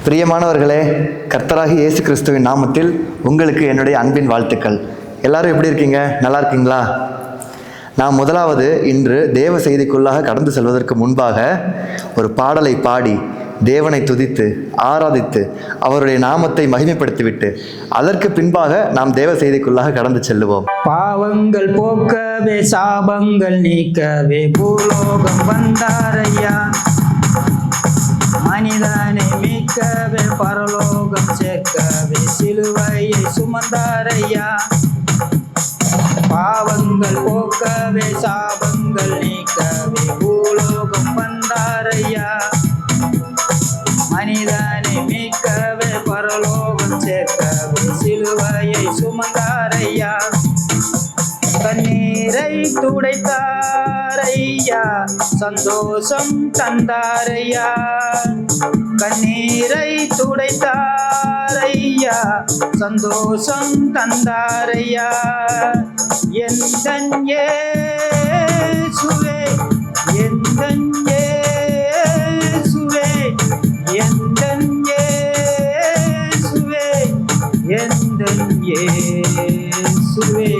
பிரியமானவர்களே, கர்த்தராகிய இயேசு கிறிஸ்துவின் நாமத்தில் உங்களுக்கு என்னுடைய அன்பின் வாழ்த்துக்கள். எல்லாரும் எப்படி இருக்கீங்க? நல்லா இருக்கீங்களா? நான் முதலாவது இன்று தேவ செய்திக்குள்ளாக கடந்து செல்வதற்கு முன்பாக ஒரு பாடலை பாடி தேவனை துதித்து ஆராதித்து அவருடைய நாமத்தை மகிமைப்படுத்திவிட்டு அதற்கு பின்பாக நாம் தேவ செய்திக்குள்ளாக கடந்து செல்லுவோம். பாவங்கள் போக்கவே சாபங்கள் நீக்கவே பூலோகம் வந்தாரையா, மனிதனை மீட்கவே பரலோகம் சேர்க்கவே சிலுவையை சுமந்தாரையா. பாவங்கள் போக்கவே சாபங்கள் நீக்கவே பூலோகம் வந்தாரையா, மனிதனை மீட்கவே பரலோகம் சேர்க்கவே சிலுவையை சுமந்தாரையா. கண்ணீரை துடைத்தாரையா, சந்தோஷம் தந்தாரையா. கண்ணீரை துடைத்தாரையா, சந்தோஷம் தந்தாரையா. எந்தன் இயேசுவே, எந்தன் இயேசுவே, எந்தன் இயேசுவே, எந்தன் இயேசுவே,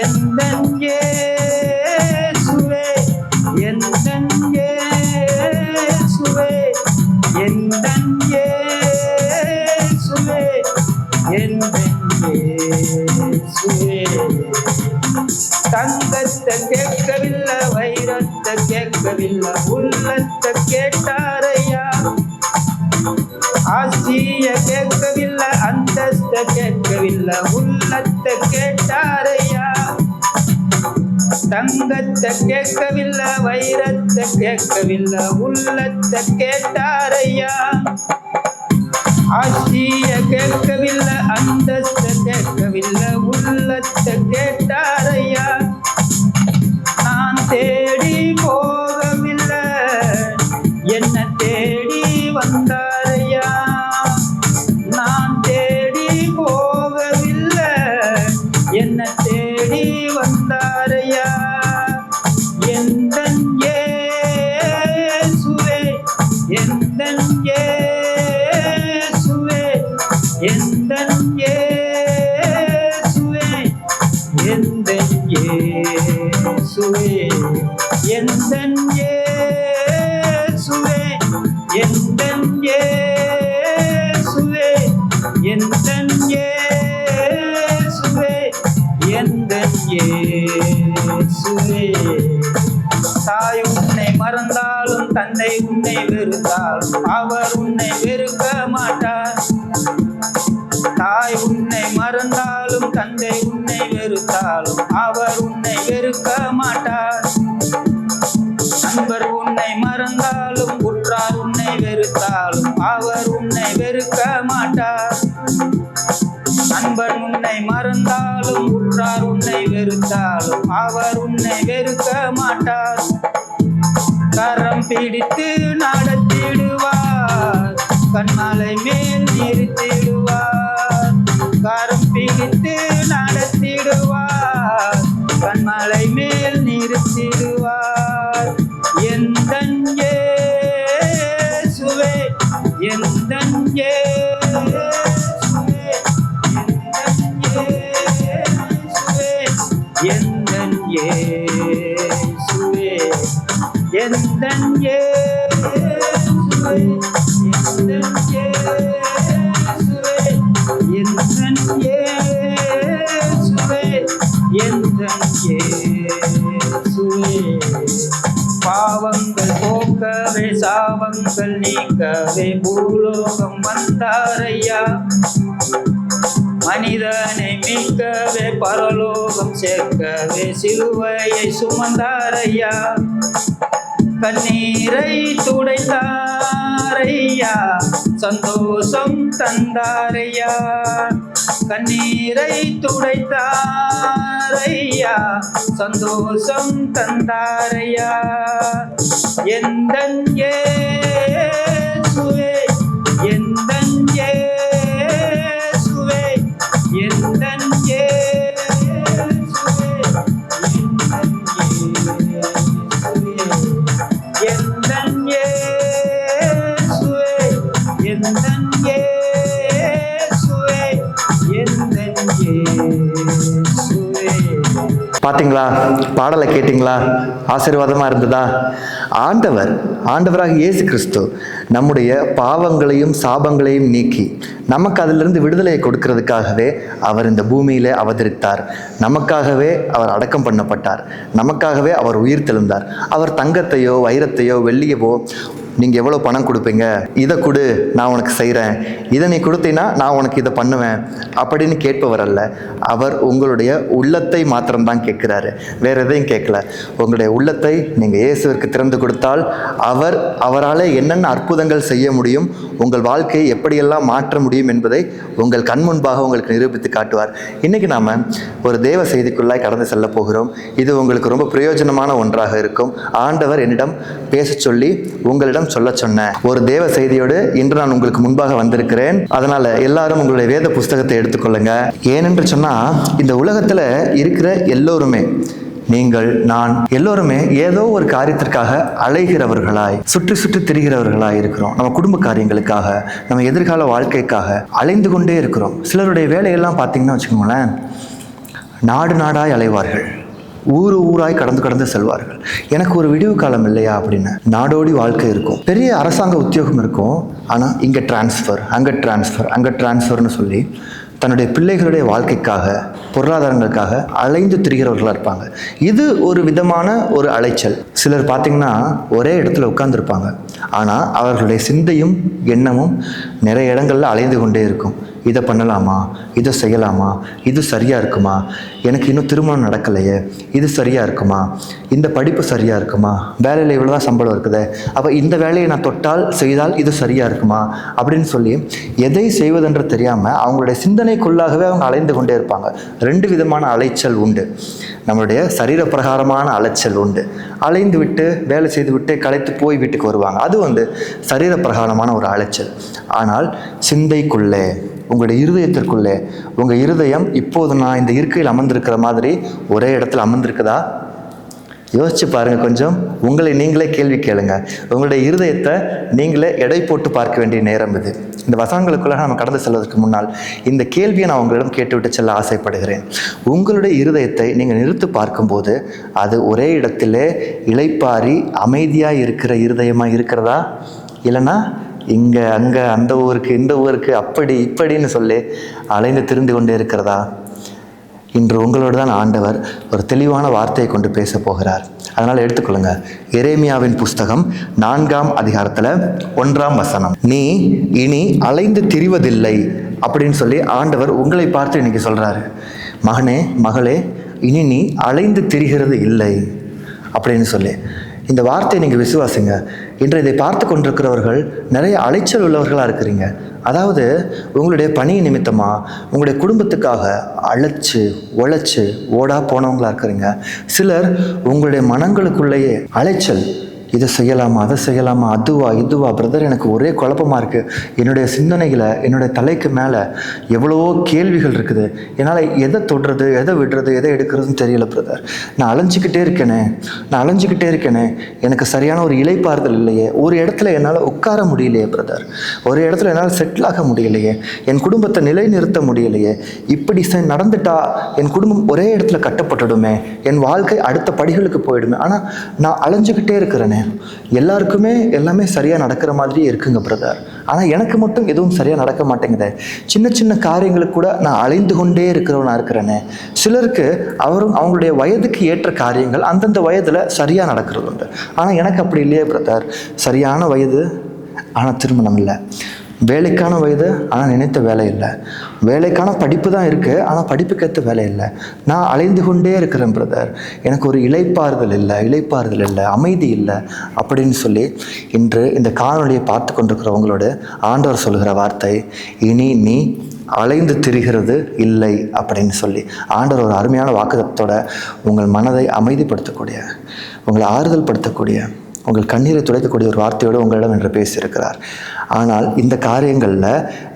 எந்தன் இயேசுவே, எந்தன் இயேசுவே, எந்தன் இயேசுவே, எந்தன் இயேசுவே. தங்கத்தை கேட்கவில்லை, வைரத்தை கேட்கவில்லை, உள்ளத்தை கேட்டாரையா. ஆசிய கேட்கவில்லை, அந்தஸ்த கேட்கவில்லை, உள்ளத்தை கேட்டாரையா. தங்கத்தை கேட்கவில்லை, வைரத்தை கேட்கவில்லை, உள்ளத்தை கேட்டாரையா. ஆசிய கேட்கவில்லை, அந்தஸ்த கேட்கவில்லை, உள்ளத்தை கேட்டாரையா. நான் தேடி போகவில்லை, என்ன தேடி வந்தாரையா. நான் தேடி போகவில்லை, என்ன தேடி வந்தாரையா. எந்தன் இயேசுவே, எந்தன் இயேசுவே, எந்தன் இயேசுவே, எந்தன் இயேசுவே, எந்தன் இயேசுவே, எந்தன் இயேசுவே, எந்தன் இயேசுவே, எந்தன் இயேசுவே. தாய் உன்னை மறந்தாலும் தந்தை உன்னை வெறுத்தாலும் அவர் உன்னை வெறுக்க மாட்டார். தாய் உன்னை மறந்தாலும் தந்தை உன்னை வெறுத்தாலும் அவர் உன்னை வெறுக்க மாட்டார். நண்பர் உன்னை மறந்தாலும் உற்றார் உன்னை வெறுத்தாலும் அவர் உன்னை வெறுக்க மாட்டார். நண்பன் உன்னை மறந்தாலும் உற்றார் உன்னை வெறுத்தாலும் அவர் உன்னை வெறுக்க மாட்டார். கரம் பிடித்து நடத்திடுவார், கண்மலை மேல் நிறுத்திடுவார். கரம் பிடித்து நடத்திடுவார், கண்மலை மேல் நிறுத்திடுவார். எந்தன் இயேசுவே, எந்தன் இயேசுவே, எந்தன் இயேசுவே, எந்தன் இயேசுவே, எந்தன் இயேசுவே, எந்தன் இயேசுவே, எந்தன் இயேசுவே. பாவங்கள் போக்கவே சாபங்கள் நீக்கவே பூலோகம் வந்தாரையா, மனிதனை மீட்கவே பரலோகம் சேர்க்கவே சிலுவையை சுமந்தாரையா. கண்ணீரை துடைத்தாரையா, சந்தோஷம் தந்தாரையா. கண்ணீரை துடைத்தாரையா, சந்தோஷம் தந்தாரையா. எந்தன் இயேசுவே, எந்தன் இயேசுவே, எந்தன் இயேசுவே, எந்தன் இயேசுவே, எந்தன் இயேசுவே, எந்தன் இயேசுவே எந்தன் இயேசுவே. பார்த்தீங்களா? பாடலை கேட்டிங்களா? ஆசீர்வாதமாக இருந்ததா? ஆண்டவராக இயேசு கிறிஸ்து நம்முடைய பாவங்களையும் சாபங்களையும் நீக்கி நமக்கு அதிலிருந்து விடுதலையை கொடுக்கிறதுக்காகவே அவர் இந்த பூமியிலே அவதரித்தார். நமக்காகவே அவர் அடக்கம் பண்ணப்பட்டார். நமக்காகவே அவர் உயிர் தெழுந்தார். அவர் தங்கத்தையோ வைரத்தையோ வெள்ளியவோ நீங்கள் எவ்வளோ பணம் கொடுப்பீங்க, இதை கொடு நான் உனக்கு செய்கிறேன், இதை நீ கொடுத்தீங்கன்னா நான் உனக்கு இதை பண்ணுவேன் அப்படின்னு கேட்பவர் அல்ல. அவர் உங்களுடைய உள்ளத்தை மாத்திரம்தான் கேட்குறாரு, வேற எதையும் கேட்கல. உங்களுடைய உள்ளத்தை நீங்கள் இயேசுவிற்கு திறந்து கொடுத்தால் அவரால் என்னென்ன அற்புதங்கள் செய்ய முடியும், உங்கள் வாழ்க்கையை எப்படியெல்லாம் மாற்ற முடியும் என்பதை உங்கள் கண் முன்பாக உங்களுக்கு நிரூபித்து காட்டுவார். இன்றைக்கி நாம் ஒரு தேவ செய்திக்குள்ளாய் கடந்து செல்ல போகிறோம். இது உங்களுக்கு ரொம்ப பிரயோஜனமான ஒன்றாக இருக்கும். ஆண்டவர் என்னிடம் பேச சொல்லி உங்களிடம் சொல்ல சொன்ன ஒரு தேவ செய்தியோடு இன்று நான் உங்களுக்கு முன்பாக வந்திருக்கிறேன். அதனால எல்லாரும் உங்களுடைய வேத புஸ்தகத்தை எடுத்துக்கொள்ளுங்க. ஏனென்று சொன்னா, இந்த உலகத்துல இருக்கிற எல்லோருமே, நீங்கள் நான் எல்லோருமே ஏதோ ஒரு காரியத்திற்காக அலைகிறவர்களாய் சுற்றி சுற்றி திரிகிறவர்களாய் இருக்கிறோம். நம்ம குடும்ப காரியங்களுக்காக, நம்ம எதிர்கால வாழ்க்கைக்காக அலைந்து கொண்டே இருக்கிறோம். சிலருடைய வேலையெல்லாம் பார்த்தீங்கன்னா வச்சுக்கோங்களேன், நாடு நாடாய் அலைவார்கள், ஊராய் கடந்து செல்வார்கள். எனக்கு ஒரு விடிவு காலம் இல்லையா அப்படின்னு நாடோடி வாழ்க்கை இருக்கும். பெரிய அரசாங்க உத்தியோகம் இருக்கும், ஆனால் இங்கே டிரான்ஸ்ஃபர், அங்கே டிரான்ஸ்ஃபர்னு சொல்லி தன்னுடைய பிள்ளைகளுடைய வாழ்க்கைக்காக, பொருளாதாரங்களுக்காக அலைந்து திரிகிறவர்களாக இருப்பாங்க. இது ஒரு விதமான ஒரு அலைச்சல். சிலர் பார்த்திங்கன்னா ஒரே இடத்துல உட்கார்ந்துருப்பாங்க, ஆனால் அவர்களுடைய சிந்தையும் எண்ணமும் நிறைய இடங்களில் அலைந்து கொண்டே இருக்கும். இதை பண்ணலாமா, இதை செய்யலாமா, இது சரியாக இருக்குமா, எனக்கு இன்னும் திருமணம் நடக்கலையே, இது சரியாக இருக்குமா, இந்த படிப்பு சரியாக இருக்குமா, வேலையில் இவ்வளோ தான் சம்பளம் இருக்குது, அப்போ இந்த வேலையை நான் செய்தால் இது சரியாக இருக்குமா அப்படின்னு சொல்லி எதை செய்வதென்று தெரியாமல் அவங்களுடைய சிந்தனைக்குள்ளாகவே அவங்க அலைந்து கொண்டே இருப்பாங்க. ரெண்டு விதமான அலைச்சல் உண்டு. நம்மளுடைய சரீர பிரகாரமான அலைச்சல் உண்டு. அலைந்து விட்டு வேலை செய்து விட்டு களைத்து போய் வீட்டுக்கு வருவாங்க. அது சரீர பிரகாரமான ஒரு அலைச்சல். ஆனால் சிந்தைக்குள்ளே, உங்களுடைய இருதயத்திற்குள்ளே, உங்கள் இருதயம் இப்போது நான் இந்த இருக்கையில் அமர்ந்திருக்கிற மாதிரி ஒரே இடத்துல அமர்ந்திருக்குதா? யோசிச்சு பாருங்கள். கொஞ்சம் உங்களை நீங்களே கேள்வி கேளுங்க. உங்களுடைய இருதயத்தை நீங்களே எடை போட்டு பார்க்க வேண்டிய நேரம் இது. இந்த வசனங்களுக்குள்ளாக நம்ம கடந்து செல்வதற்கு முன்னால் இந்த கேள்வியை நான் உங்களிடம் கேட்டுவிட்டு செல்ல ஆசைப்படுகிறேன். உங்களுடைய இருதயத்தை நீங்கள் நிறுத்து பார்க்கும்போது அது ஒரே இடத்திலே இளைப்பாரி அமைதியாக இருக்கிற இருதயமாக இருக்கிறதா, இல்லைன்னா இங்கே அங்கே அந்த ஊருக்கு இந்த ஊருக்கு அப்படி இப்படின்னு சொல்லி அலைந்து திரிந்து கொண்டே இருக்கிறதா? இன்று உங்களோடு தான் ஆண்டவர் ஒரு தெளிவான வார்த்தையை கொண்டு பேச போகிறார். அதனால் எடுத்துக்கொள்ளுங்க. எரேமியாவின் புஸ்தகம் 4ஆம் அதிகாரத்தில் 1ஆம் வசனம். நீ இனி அலைந்து திரிவதில்லை அப்படின்னு சொல்லி ஆண்டவர் உங்களை பார்த்து இன்னைக்கு சொல்கிறாரு. மகனே, மகளே, இனி நீ அலைந்து திரிகிறது இல்லை அப்படின்னு சொல்லி இந்த வார்த்தையை நீங்கள் விசுவாசிங்க. இன்று இதை பார்த்து கொண்டிருக்கிறவர்கள் நிறைய அலைச்சல் உள்ளவர்களாக இருக்கிறீங்க. அதாவது உங்களுடைய பணி நிமித்தமாக உங்களுடைய குடும்பத்துக்காக உழைச்சு ஓடா போனவங்களாக இருக்கிறீங்க. சிலர் உங்களுடைய மனங்களுக்குள்ளேயே அலைச்சல், இதை செய்யலாமா, அதை செய்யலாமா, இதுவா பிரதர், எனக்கு ஒரே குழப்பமாக இருக்குது, என்னுடைய சிந்தனைகளை என்னுடைய தலைக்கு மேலே எவ்வளவோ கேள்விகள் இருக்குது, என்னால் எதை தொடுறது, எதை விடுறது, எதை எடுக்கிறதுன்னு தெரியல பிரதர், நான் அலைஞ்சிக்கிட்டே இருக்கேனே, எனக்கு சரியான ஒரு இளைப்பாறுதல் இல்லையே, ஒரு இடத்துல என்னால் உட்கார முடியலையே பிரதர், ஒரு இடத்துல என்னால் செட்டில் ஆக முடியலையே, என் குடும்பத்தை நிலைநிறுத்த முடியலையே, இப்படி நடந்துட்டா என் குடும்பம் ஒரே இடத்துல கட்டப்பட்டுடுமே, என் வாழ்க்கை அடுத்த படிகளுக்கு போயிடுமே, ஆனால் நான் அலைஞ்சிக்கிட்டே இருக்கிறேனே, எல்லாருக்குமே எல்லாமே சரியாக நடக்கிற மாதிரியே இருக்குங்க பிரதர், ஆனால் எனக்கு மட்டும் எதுவும் சரியாக நடக்க மாட்டேங்குது, சின்ன சின்ன காரியங்களுக்கு கூட நான் அலைந்து கொண்டே இருக்கிறவனா இருக்கிறேனே. சிலருக்கு அவங்களுடைய வயதுக்கு ஏற்ற காரியங்கள் அந்தந்த வயதில் சரியாக நடக்கிறது உண்டு, ஆனால் எனக்கு அப்படி இல்லையே பிரதர், சரியான வயது ஆனால் திருமணம் இல்லை, வேலைக்கான வயது ஆனால் நினைத்த வேலை இல்லை, வேலைக்கான படிப்பு தான் இருக்குது ஆனால் படிப்புக்கேற்ற வேலை இல்லை, நான் அலைந்து கொண்டே இருக்கிறேன் பிரதர், எனக்கு ஒரு இளைப்பாறுதல் இல்லை, அமைதி இல்லை அப்படின்னு சொல்லி இன்று இந்த காணொலியை பார்த்து கொண்டிருக்கிறவங்களோடு ஆண்டவர் சொல்கிற வார்த்தை, இனி நீ அலைந்து திரிகிறது இல்லை அப்படின்னு சொல்லி ஆண்டவர் ஒரு அருமையான வாக்குத்தத்தோட உங்கள் மனதை அமைதிப்படுத்தக்கூடிய, உங்களை ஆறுதல் படுத்தக்கூடிய, உங்கள் கண்ணீரை துடைக்கக்கூடிய ஒரு வார்த்தையோடு உங்களிடம் என்று பேசியிருக்கிறார். ஆனால் இந்த காரியங்களில்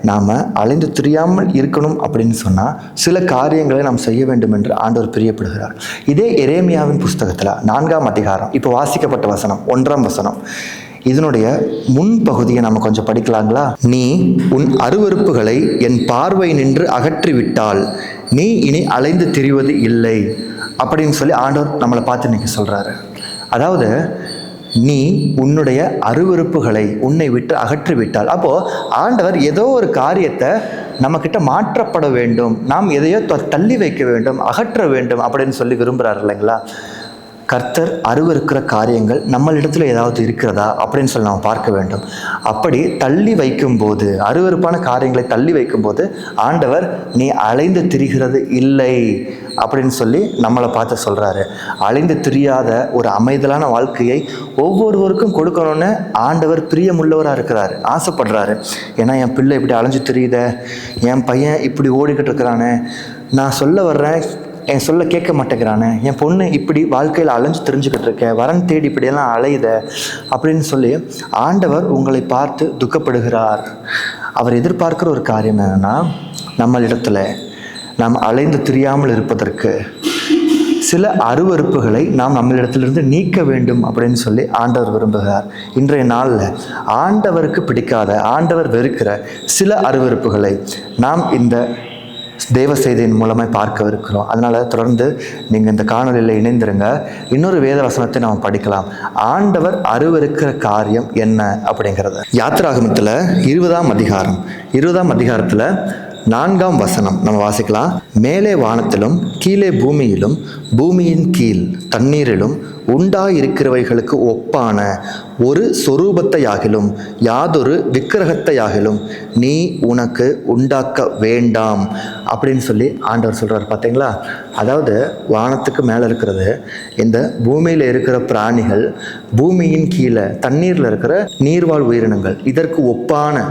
நாம் அலைந்து திரியாமல் இருக்கணும் அப்படின்னு சொன்னால் சில காரியங்களை நாம் செய்ய வேண்டும் என்று ஆண்டவர் பிரியப்படுகிறார். இதே எரேமியாவின் புஸ்தகத்தில் 4ஆம் அதிகாரம் இப்போ வாசிக்கப்பட்ட வசனம் 1ஆம் வசனம், இதனுடைய முன்பகுதியை நம்ம கொஞ்சம் படிக்கலாங்களா? நீ உன் அருவருப்புகளை என் பார்வை நின்று அகற்றிவிட்டால் நீ இனி அலைந்து திரிவது இல்லை அப்படின்னு சொல்லி ஆண்டவர் நம்மளை பார்த்து இன்னைக்கு சொல்றாரு. அதாவது நீ உன்னுடைய அருவருப்புகளை உன்னை விட்டு அகற்றிவிட்டால், அப்போ ஆண்டவர் ஏதோ ஒரு காரியத்தை நம்ம கிட்ட மாற்றப்பட வேண்டும், நாம் எதையோ தள்ளி வைக்க வேண்டும், அகற்ற வேண்டும் அப்படின்னு சொல்லி விரும்புகிறார் இல்லைங்களா? கர்த்தர் அருவருக்கிற காரியங்கள் நம்மளிடத்துல ஏதாவது இருக்கிறதா அப்படின்னு சொல்லி நாம் பார்க்க வேண்டும். அப்படி தள்ளி வைக்கும்போது, அருவருப்பான காரியங்களை தள்ளி வைக்கும்போது ஆண்டவர் நீ அலைந்து திரிகிறது இல்லை அப்படின்னு சொல்லி நம்மளை பார்த்து சொல்கிறாரு. அலைந்து திரியாத ஒரு அமைதலான வாழ்க்கையை ஒவ்வொருவருக்கும் கொடுக்கணும்னு ஆண்டவர் பிரியமுள்ளவராக இருக்கிறாரு, ஆசைப்படுறாரு. ஏன்னா என் பிள்ளை இப்படி அலைஞ்சு திரியுத, என் பையன் இப்படி ஓடிக்கிட்டு இருக்கிறானே, நான் சொல்ல வர்றேன் என் சொல்ல கேட்க மாட்டேங்கிறானே, என் பொண்ணு இப்படி வாழ்க்கையில் அலைஞ்சு தெரிஞ்சுக்கிட்டு இருக்க, வரன் தேடி இப்படியெல்லாம் அலையுத அப்படின்னு சொல்லி ஆண்டவர் உங்களை பார்த்து துக்கப்படுகிறார். அவர் எதிர்பார்க்குற ஒரு காரியம் என்னன்னா, நம்மளிடத்துல நாம் அலைந்து திரியாமல் இருப்பதற்கு சில அருவருப்புகளை நாம் நம்மளிடத்திலிருந்து நீக்க வேண்டும் அப்படின்னு சொல்லி ஆண்டவர் விரும்புகிறார். இன்றைய நாளில் ஆண்டவருக்கு பிடிக்காத, ஆண்டவர் வெறுக்கிற சில அருவருப்புகளை நாம் இந்த தேவ செய்தியின் மூலமாக பார்க்கவிருக்கிறோம். அதனால் தொடர்ந்து நீங்கள் இந்த காணொலியில் இணைந்திருங்க. இன்னொரு வேத வசனத்தை நாம் படிக்கலாம். ஆண்டவர் அருவருக்கிற காரியம் என்ன அப்படிங்கிறத யாத்திராகமத்தில் 20ஆம் அதிகாரத்தில் 4ஆம் வசனம் நம்ம வாசிக்கலாம். மேலே வானத்திலும் கீழே பூமியிலும் பூமியின் கீழ் தண்ணீரிலும் உண்டாயிருக்கிறவைகளுக்கு ஒப்பான ஒரு சொரூபத்தையாகிலும் யாதொரு விக்கிரகத்தையாகிலும் நீ உனக்கு உண்டாக்க வேண்டாம் அப்படின்னு சொல்லி ஆண்டவர் சொல்கிறார். பார்த்தீங்களா? அதாவது வானத்துக்கு மேலே இருக்கிறது, இந்த பூமியில் இருக்கிற பிராணிகள், பூமியின் கீழே தண்ணீரில் இருக்கிற நீர்வாழ் உயிரினங்கள், இதற்கு ஒப்பான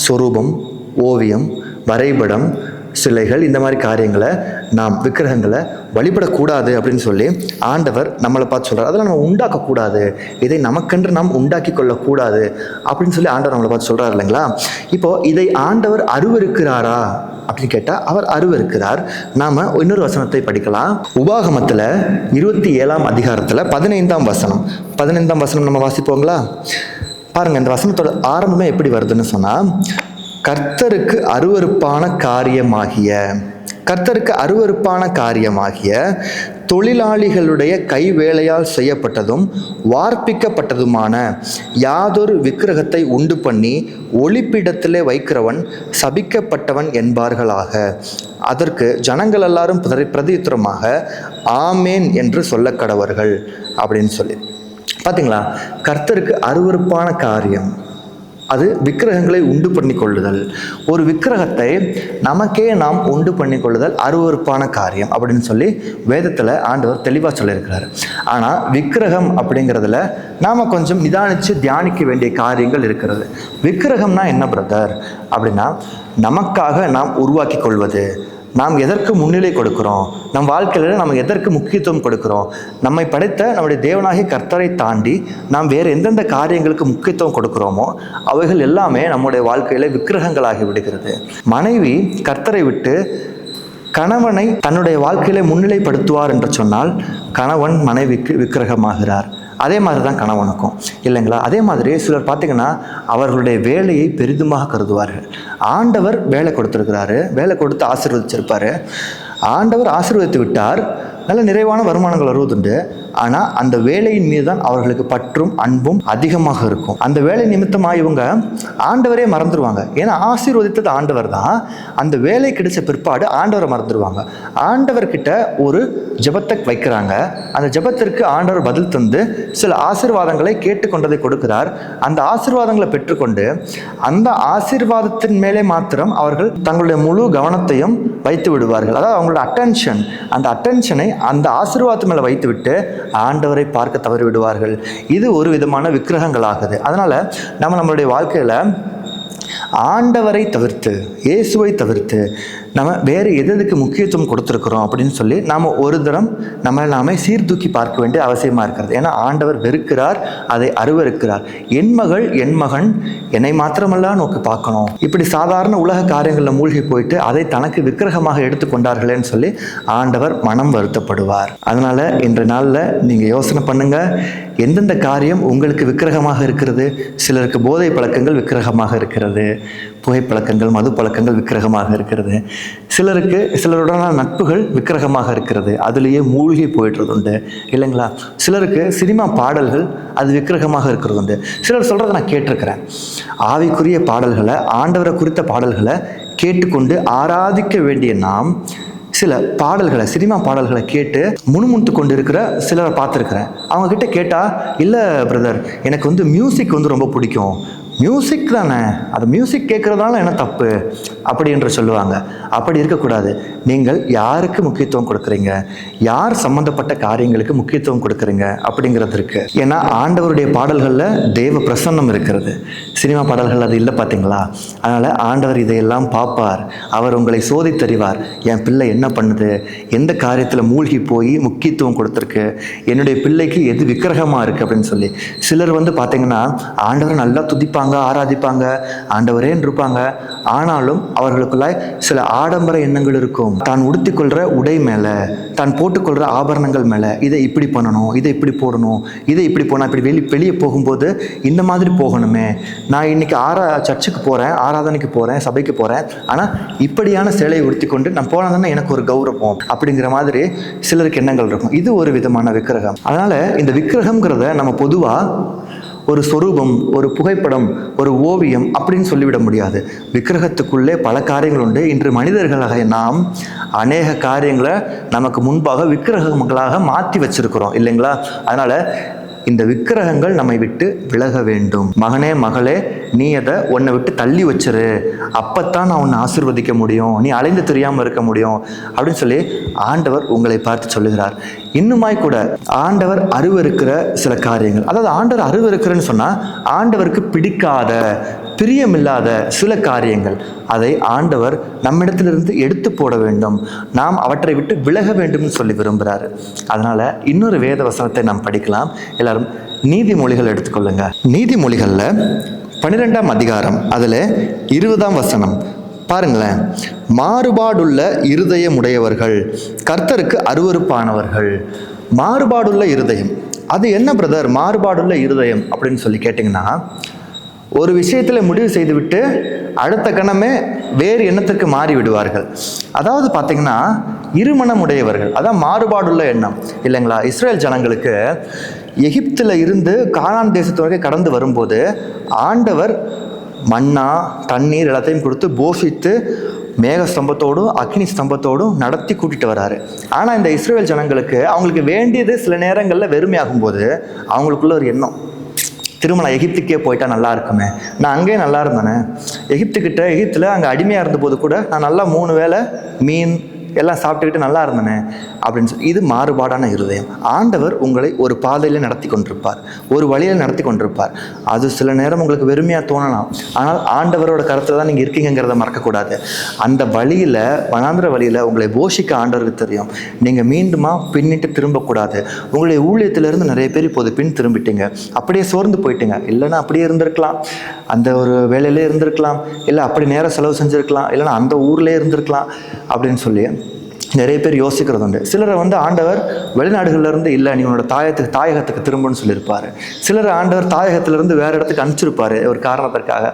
சொரூபம், ஓவியம், வரைபடம், சிலைகள், இந்த மாதிரி காரியங்களை நாம் விக்கிரகங்களை வழிபடக்கூடாது அப்படின்னு சொல்லி ஆண்டவர் நம்மளை பார்த்து சொல்கிறார். அதெல்லாம் நம்ம உண்டாக்கக்கூடாது, இதை நமக்கென்று நாம் உண்டாக்கி கொள்ளக்கூடாது அப்படின்னு சொல்லி ஆண்டவர் நம்மளை பார்த்து சொல்கிறார் இல்லைங்களா? இப்போது இதை ஆண்டவர் அருவருக்கிறாரா அப்படின்னு கேட்டால் அவர் அருவருக்கிறார். நாம் இன்னொரு வசனத்தை படிக்கலாம். உபாகமத்தில் 27ஆம் அதிகாரத்தில் 15ஆம் வசனம் நம்ம வாசிப்போங்களா? பாருங்கள், இந்த வசனத்தோட ஆரம்பமே எப்படி வருதுன்னு சொன்னால், கர்த்தருக்கு அருவருப்பான காரியமாகிய தொழிலாளிகளுடைய கைவேலையால் செய்யப்பட்டதும் வார்ப்பிக்கப்பட்டதுமான யாதொரு விக்கிரகத்தை உண்டு பண்ணி ஒளிப்பிடத்திலே வைக்கிறவன் சபிக்கப்பட்டவன் என்பார்களாக. அதற்கு ஜனங்கள் எல்லாரும் பிரதியுத்தரமாக ஆமேன் என்று சொல்ல கடவர்கள் அப்படின்னு சொல்லி. பார்த்தீங்களா? கர்த்தருக்கு அருவருப்பான காரியம் அது விக்கிரகங்களை உண்டு பண்ணி கொள்ளுதல். ஒரு விக்கிரகத்தை நமக்கே நாம் உண்டு பண்ணி கொள்ளுதல் அருவருப்பான காரியம் அப்படின்னு சொல்லி வேதத்தில் ஆண்டவர் தெளிவாக சொல்லியிருக்கிறார். ஆனால் விக்கிரகம் அப்படிங்கிறதுல நாம் கொஞ்சம் நிதானித்து தியானிக்க வேண்டிய காரியங்கள் இருக்கிறது. விக்கிரகம்னா என்ன பிரதர் அப்படின்னா, நமக்காக நாம் உருவாக்கி கொள்வது, நாம் எதற்கு முன்னிலை கொடுக்கிறோம், நம் வாழ்க்கையில் நம்ம எதற்கு முக்கியத்துவம் கொடுக்கிறோம், நம்மை படைத்த நம்முடைய தேவனாகிய கர்த்தரை தாண்டி நாம் வேறு எந்தெந்த காரியங்களுக்கு முக்கியத்துவம் கொடுக்கிறோமோ அவைகள் எல்லாமே நம்முடைய வாழ்க்கையில் விக்கிரகங்களாகி விடுகிறது. மனைவி கர்த்தரை விட்டு கணவனை தன்னுடைய வாழ்க்கையில முன்னிலைப்படுத்துவார் என்று சொன்னால் கணவன் மனைவிக்கு விக்கிரகமாகிறார். அதே மாதிரி தான் கணவனுக்கும் இல்லைங்களா? அதே மாதிரி சிலர் பார்த்திங்கன்னா அவர்களுடைய வேலையை பெரிதுமாக கருதுவார்கள். ஆண்டவர் வேலை கொடுத்துருக்கிறாரு, வேலை கொடுத்து ஆசீர்வதிச்சிருப்பார், ஆண்டவர் ஆசீர்வதித்து விட்டார், நல்ல நிறைவான வருமானங்கள் வருவதுண்டு. ஆனால் அந்த வேலையின் மீது தான் அவர்களுக்கு பற்றும் அன்பும் அதிகமாக இருக்கும். அந்த வேலை நிமித்தமாக இவங்க ஆண்டவரே மறந்துடுவாங்க. ஏன்னா ஆசீர்வதித்தது ஆண்டவர் தான். அந்த வேலை கிடைச்ச பிற்பாடு ஆண்டவரை மறந்துடுவாங்க. ஆண்டவர்கிட்ட ஒரு ஜெபத்தை வைக்கிறாங்க, அந்த ஜெபத்திற்கு ஆண்டவர் பதில் தந்து சில ஆசீர்வாதங்களை கேட்டுக்கொண்டதை கொடுக்கிறார். அந்த ஆசீர்வாதங்களை பெற்றுக்கொண்டு அந்த ஆசீர்வாதத்தின் மேலே மாத்திரம் அவர்கள் தங்களுடைய முழு கவனத்தையும் வைத்து விடுவார்கள். அதாவது அவங்களோட அந்த அட்டென்ஷனை அந்த ஆசீர்வாதத்து மேலே வைத்துவிட்டு ஆண்டவரை பார்க்க தவறி விடுவார்கள். இது ஒரு விதமான விக்கிரகங்களாகுது. அதனால் நம்மளுடைய வாழ்க்கையில் ஆண்டவரை தவிர்த்து, இயேசுவை தவிர்த்து நம்ம வேறு எதுக்கு முக்கியத்துவம் கொடுத்துருக்குறோம் அப்படின்னு சொல்லி நாம் ஒரு தரம் நாமே சீர்தூக்கி பார்க்க வேண்டிய அவசியமாக இருக்கிறது. ஏன்னா ஆண்டவர் வெறுக்கிறார், அதை அருவருக்கிறார். என் மகள் என் மகன் என்னை மாத்திரமல்ல நோக்கி பார்க்கணும், இப்படி சாதாரண உலக காரியங்களில் மூழ்கி போயிட்டு அதை தனக்கு விக்கிரகமாக எடுத்துக்கொண்டார்களேன்னு சொல்லி ஆண்டவர் மனம் வருத்தப்படுவார். அதனால இன்றைய நாளில் நீங்கள் யோசனை பண்ணுங்க, எந்தெந்த காரியம் உங்களுக்கு விக்கிரகமாக இருக்கிறது. சிலருக்கு போதை பழக்கங்கள் விக்கிரகமாக இருக்கிறது, புகைப்பழக்கங்கள், மது பழக்கங்கள் விக்கிரகமாக இருக்கிறது. சிலருக்கு சிலருடனான நட்புகள் விக்கிரகமாக இருக்கிறது, அதுலேயே மூழ்கி போயிடுறது உண்டு இல்லைங்களா? சிலருக்கு சினிமா பாடல்கள் அது விக்கிரகமாக இருக்கிறது உண்டு. சிலர் சொல்கிறத நான் கேட்டிருக்கிறேன், ஆவிக்குரிய பாடல்களை, ஆண்டவரை குறித்த பாடல்களை கேட்டுக்கொண்டு ஆராதிக்க வேண்டிய நாம் சில பாடல்களை, சினிமா பாடல்களை கேட்டு முணுமுணுத்து கொண்டு இருக்கிற சிலரை பார்த்துருக்குறேன். அவங்க கிட்ட கேட்டால், இல்லை பிரதர் எனக்கு மியூசிக் ரொம்ப பிடிக்கும், மியூசிக் தானே, அது மியூசிக் கேட்குறதால என்ன தப்பு அப்படி என்று சொல்லுவாங்க. அப்படி இருக்கக்கூடாது. நீங்கள் யாருக்கு முக்கியத்துவம் கொடுக்குறீங்க, யார் சம்மந்தப்பட்ட காரியங்களுக்கு முக்கியத்துவம் கொடுக்குறீங்க அப்படிங்கிறது இருக்கு. ஏன்னா ஆண்டவருடைய பாடல்களில் தேவ பிரசன்னம் இருக்கிறது, சினிமா பாடல்கள் அது இல்லை பார்த்தீங்களா? அதனால் ஆண்டவர் இதையெல்லாம் பார்ப்பார், அவர் உங்களை சோதித்தறிவார். என் பிள்ளை என்ன பண்ணுது, எந்த காரியத்தில் மூழ்கி போய் முக்கியத்துவம் கொடுத்துருக்கு, என்னுடைய பிள்ளைக்கு எது விக்கிரகமாக இருக்குது அப்படின்னு சொல்லி. சிலர் பார்த்தீங்கன்னா ஆண்டவரை நல்லா துதிப்பாங்க, ஆராதிப்பாங்க, ஆண்டவரேன்னு இருப்பாங்க. ஆனாலும் அவர்களுக்குள்ளாய் சில ஆடம்பர எண்ணங்கள் இருக்கும். தான் உடுத்திக்கொள்கிற உடை மேலே, தான் போட்டுக்கொள்கிற ஆபரணங்கள் மேலே, இதை இப்படி பண்ணணும், இதை இப்படி போடணும், இதை இப்படி போனால் இப்படி வெளியே போகும்போது இந்த மாதிரி போகணுமே, நான் இன்னைக்கு சர்ச்சுக்கு போகிறேன், ஆராதனைக்கு போகிறேன், சபைக்கு போகிறேன், ஆனால் இப்படியான சேலையை உடுத்தி கொண்டு நான் போனதுன்னா எனக்கு ஒரு கௌரவம் அப்படிங்கிற மாதிரி சிலருக்கு எண்ணங்கள் இருக்கும். இது ஒரு விதமான விக்கிரகம். அதனால் இந்த விக்கிரகம்ங்கிறத நம்ம பொதுவாக ஒரு சொரூபம், ஒரு புகைப்படம், ஒரு ஓவியம் அப்படின்னு சொல்லிவிட முடியாது. விக்கிரகத்துக்குள்ளே பல காரியங்கள் உண்டு. இன்று மனிதர்களாக நாம் அநேக காரியங்களை நமக்கு முன்பாக விக்கிரகங்களாக மாற்றி வச்சிருக்கிறோம் இல்லைங்களா? அதனால் இந்த விக்கிரகங்கள் நம்மை விட்டு விலக வேண்டும். மகனே மகளே, நீ அதை உன்னை விட்டு தள்ளி வச்சிரு, அப்பத்தான் நான் உன்னை ஆசீர்வதிக்க முடியும், நீ அலைந்து தெரியாமல் இருக்க முடியும் அப்படின்னு சொல்லி ஆண்டவர் உங்களை பார்த்து சொல்லுகிறார். இன்னுமாய் கூட ஆண்டவர் அருவருக்கிற சில காரியங்கள், அதாவது ஆண்டவர் அருவருக்கிறன்னு சொன்னால் ஆண்டவருக்கு பிடிக்காத, பிரியமில்லாத சில காரியங்கள், அதை ஆண்டவர் நம்மிடத்திலிருந்து எடுத்து போட வேண்டும், நாம் அவற்றை விட்டு விலக வேண்டும் சொல்லி விரும்புகிறாரு. அதனால் இன்னொரு வேத வசனத்தை நாம் படிக்கலாம். எல்லாரும் நீதிமொழிகள் எடுத்துக்கொள்ளுங்க. நீதிமொழிகளில் 12ஆம் அதிகாரம், அதில் 20ஆம் வசனம் பாருங்களேன். மாறுபாடுள்ள இருதயமுடையவர்கள் கர்த்தருக்கு அருவருப்பானவர்கள். மாறுபாடுள்ள இருதயம், அது என்ன பிரதர் மாறுபாடுள்ள இருதயம் அப்படின்னு சொல்லி கேட்டிங்கன்னா, ஒரு விஷயத்தில் முடிவு செய்துவிட்டு அடுத்த கணமே வேறு எண்ணத்துக்கு மாறி விடுவார்கள். அதாவது பார்த்தீங்கன்னா இருமனம் உடையவர்கள், அதான் மாறுபாடுள்ள எண்ணம் இல்லைங்களா? இஸ்ரேல் ஜனங்களுக்கு எகிப்தில் இருந்து கானான் தேசத்து வரைக்கும் கடந்து வரும்போது ஆண்டவர் மன்னா தண்ணீர் எல்லாத்தையும் கொடுத்து போஷித்து மேக ஸ்தம்பத்தோடும் அக்னி ஸ்தம்பத்தோடும் நடத்தி கூட்டிகிட்டு வராரு. ஆனால் இந்த இஸ்ரேல் ஜனங்களுக்கு அவங்களுக்கு வேண்டியது சில நேரங்களில் வெறுமையாகும்போது அவங்களுக்குள்ள ஒரு எண்ணம், திரும்ப நான் எகிப்துக்கே போயிட்டா நல்லா இருக்குமே, நான் அங்கேயே நல்லா இருந்தேனே, எகிப்தில் அங்கே அடிமையாக இருந்தபோது கூட நான் நல்லா 3 வேளை மீன் எல்லாம் சாப்பிட்டுக்கிட்டு நல்லா இருந்தேனே அப்படின்னு சொல்லி. இது மாறுபாடான இருதயம். ஆண்டவர் உங்களை ஒரு பாதையில் நடத்தி கொண்டிருப்பார், ஒரு வழியில் நடத்தி கொண்டிருப்பார். அது சில நேரம் உங்களுக்கு வெறுமையாக தோணலாம், ஆனால் ஆண்டவரோட கருத்தில் தான் நீங்கள் இருக்கீங்கிறத மறக்கக்கூடாது. அந்த வழியில், வனாந்திர வழியில் உங்களை போஷிக்க ஆண்டவருக்கு தெரியும். நீங்கள் மீண்டுமா பின்னிட்டு திரும்பக்கூடாது. உங்களுடைய ஊழியத்திலிருந்து நிறைய பேர் இப்போது பின் திரும்பிட்டீங்க, அப்படியே சோர்ந்து போயிட்டீங்க. இல்லைன்னா அப்படியே இருந்திருக்கலாம், அந்த ஒரு வேலையிலே இருந்திருக்கலாம், இல்லை அப்படி நேரம் செலவு செஞ்சுருக்கலாம், இல்லைன்னா அந்த ஊர்லேயே இருந்திருக்கலாம் அப்படின்னு சொல்லி நிறைய பேர் யோசிக்கிறது உண்டு. சிலரை ஆண்டவர் வெளிநாடுகள்லேருந்து இல்லை நீ உன்னோட தாயகத்துக்கு திரும்புன்னு சொல்லியிருப்பார். சிலர் ஆண்டவர் தாயகத்திலேருந்து வேறு இடத்துக்கு அனுப்பிச்சிருப்பார் ஒரு காரணத்திற்காக.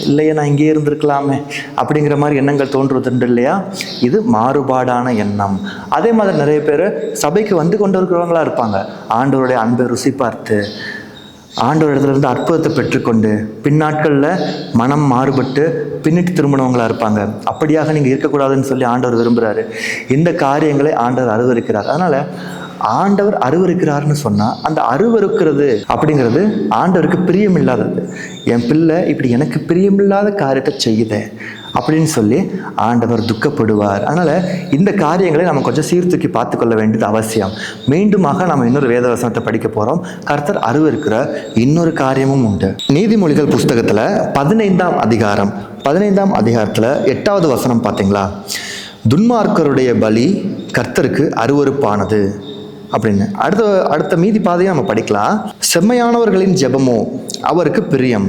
இல்லையே நான் இங்கேயே இருந்திருக்கலாமே அப்படிங்கிற மாதிரி எண்ணங்கள் தோன்றுவதுண்டு இல்லையா? இது மாறுபாடான எண்ணம். அதே மாதிரி நிறைய பேர் சபைக்கு கொண்டு இருக்கிறவங்களா இருப்பாங்க. ஆண்டவருடைய அன்பை ருசி பார்த்து ஆண்டவர் இடத்துலேருந்து அற்புதத்தை பெற்றுக்கொண்டு பின்னாட்களில் மனம் மாறுபட்டு பின்னிட்டு திரும்பினவங்களாக இருப்பாங்க. அப்படியாக நீங்கள் இருக்கக்கூடாதுன்னு சொல்லி ஆண்டவர் விரும்புகிறாரு. இந்த காரியங்களை ஆண்டவர் அருவருக்கிறார். அதனால் ஆண்டவர் அருவருக்கிறாருன்னு சொன்னால் அந்த அருவருக்கிறது அப்படிங்கிறது ஆண்டவருக்கு பிரியமில்லாதது. என் பிள்ளை இப்படி எனக்கு பிரியமில்லாத காரியத்தை செய்யுதே அப்படின்னு சொல்லி ஆண்டவர் துக்கப்படுவார். அதனால் இந்த காரியங்களை நம்ம கொஞ்சம் சீர்தூக்கி பார்த்துக்கொள்ள வேண்டியது அவசியம். மீண்டுமாக நம்ம இன்னொரு வேத வசனத்தை படிக்க போகிறோம். கர்த்தர் அருவருக்கிற இன்னொரு காரியமும் உண்டு. நீதிமொழிகள் புஸ்தகத்தில் 15ஆம் அதிகாரம் 15ஆம் அதிகாரத்தில் 8வது வசனம் பார்த்தீங்களா? துன்மார்க்கருடைய பலி கர்த்தருக்கு அருவருப்பானது அப்படின்னு. அடுத்த மீதி பாதையை நம்ம படிக்கலாம். செம்மையானவர்களின் ஜெபமோ அவருக்கு பிரியம்,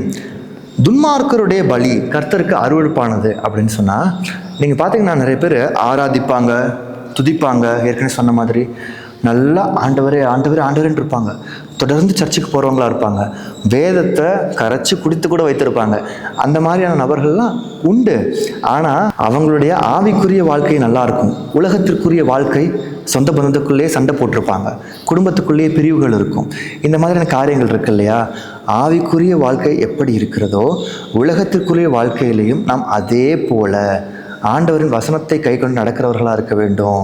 துன்மார்க்கருடைய பலி கர்த்தருக்கு அருவருப்பானது அப்படின்னு சொன்னால், நீங்கள் பார்த்தீங்கன்னா நிறைய பேர் ஆராதிப்பாங்க, துதிப்பாங்க, ஏற்கனவே சொன்ன மாதிரி நல்லா ஆண்டவரே ஆண்டவரே ஆண்டவரேன்னு இருப்பாங்க. தொடர்ந்து சர்ச்சுக்கு போகிறவங்களா இருப்பாங்க. வேதத்தை கரைச்சி குடித்து கூட வைத்திருப்பாங்க. அந்த மாதிரியான நபர்கள்லாம் உண்டு. ஆனால் அவங்களுடைய ஆவிக்குரிய வாழ்க்கை நல்லா இருக்கும். உலகத்திற்குரிய வாழ்க்கை சொந்த பந்தத்துக்குள்ளேயே சண்டை போட்டிருப்பாங்க, குடும்பத்துக்குள்ளேயே பிரிவுகள் இருக்கும். இந்த மாதிரியான காரியங்கள் இருக்கு இல்லையா? ஆவிக்குரிய வாழ்க்கை எப்படி இருக்கிறதோ உலகத்திற்குரிய வாழ்க்கையிலையும் நாம் அதே போல ஆண்டவரின் வசனத்தை கை கொண்டு நடக்கிறவர்களாக இருக்க வேண்டும்.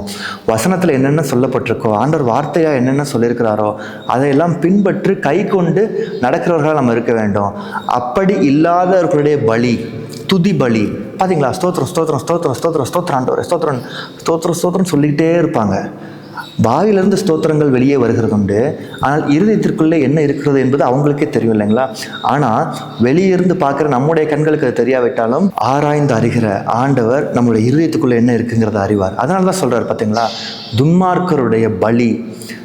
வசனத்தில் என்னென்ன சொல்லப்பட்டிருக்கோ, ஆண்டவர் வார்த்தையாக என்னென்ன சொல்லியிருக்கிறாரோ அதையெல்லாம் பின்பற்றி கை கொண்டு நடக்கிறவர்களாக நம்ம இருக்க வேண்டும். அப்படி இல்லாதவர்களுடைய பலி, துதி பலி பார்த்தீங்களா? ஸ்தோத்திரம் ஸ்தோத்திரம் ஸ்தோத்திரம் ஸ்தோத்திரம் ஸ்தோத்திரம் ஆண்டவரே ஸ்தோத்திரம் ஸ்தோத்திரம் ஸ்தோத்திரம் சொல்லிக்கிட்டே இருப்பாங்க. வாயிலிருந்து ஸ்தோத்திரங்கள் வெளியே வருகிறது உண்டு. ஆனால் இருதயத்திற்குள்ளே என்ன இருக்கிறது என்பது அவங்களுக்கே தெரியும் இல்லைங்களா? ஆனால் வெளியிருந்து பார்க்குற நம்முடைய கண்களுக்கு அது தெரியாவிட்டாலும் ஆராய்ந்து அறிகிற ஆண்டவர் நம்மளுடைய இருதயத்துக்குள்ளே என்ன இருக்குங்கிறத அறிவார். அதனால தான் சொல்கிறார் பார்த்தீங்களா, துன்மார்க்கருடைய பலி.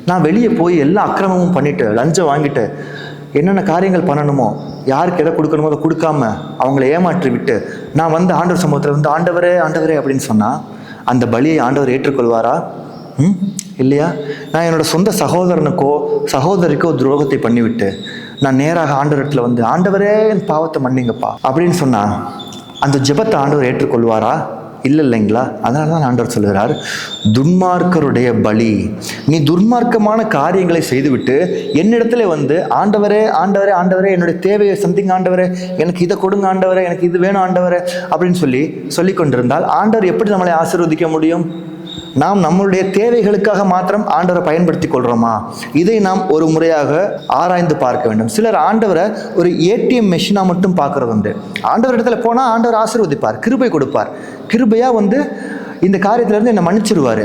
நான் வெளியே போய் எல்லா அக்கிரமமும் பண்ணிட்டு லஞ்சம் வாங்கிட்டு என்னென்ன காரியங்கள் பண்ணணுமோ, யாருக்கு எதை கொடுக்கணுமோ அதை கொடுக்காம அவங்கள ஏமாற்றி விட்டு நான் வந்து ஆண்டவர் சமூகத்தில் வந்து ஆண்டவரே ஆண்டவரே அப்படின்னு சொன்னால் அந்த பலியை ஆண்டவர் ஏற்றுக்கொள்வாரா? இல்லையா? நான் என்னோட சொந்த சகோதரனுக்கோ சகோதரிக்கோ துரோகத்தை பண்ணிவிட்டு நான் நேராக ஆண்டவரத்தில் வந்து ஆண்டவரே என் பாவத்தை மன்னிங்கப்பா அப்படின்னு சொன்னா அந்த ஜெபத்தை ஆண்டவர் ஏற்றுக்கொள்வாரா? இல்லைங்களா? அதனால தான் ஆண்டவர் சொல்லுகிறார், துன்மார்க்கருடைய பலி. நீ துன்மார்க்கமான காரியங்களை செய்துவிட்டு என்னிடத்துல வந்து ஆண்டவரே ஆண்டவரே ஆண்டவரே என்னுடைய தேவையை சந்திங்க ஆண்டவரே, எனக்கு இதை கொடுங்க ஆண்டவரே, எனக்கு இது வேணும் ஆண்டவரே அப்படின்னு சொல்லி கொண்டிருந்தால் ஆண்டவர் எப்படி நம்மளை ஆசீர்வதிக்க முடியும்? நாம் நம்மளுடைய தேவைகளுக்காக மாத்திரம் ஆண்டவரை பயன்படுத்தி கொள்கிறோமா? இதை நாம் ஒரு முறையாக ஆராய்ந்து பார்க்க வேண்டும். சிலர் ஆண்டவரை ஒரு ஏடிஎம் மெஷினாக மட்டும் பார்க்கறது உண்டு. ஆண்டவர் இடத்துல போனால் ஆண்டவர் ஆசீர்வதிப்பார், கிருபை கொடுப்பார். கிருபையாக வந்து இந்த காரியத்திலேருந்து என்னை மன்னிச்சிருவார்.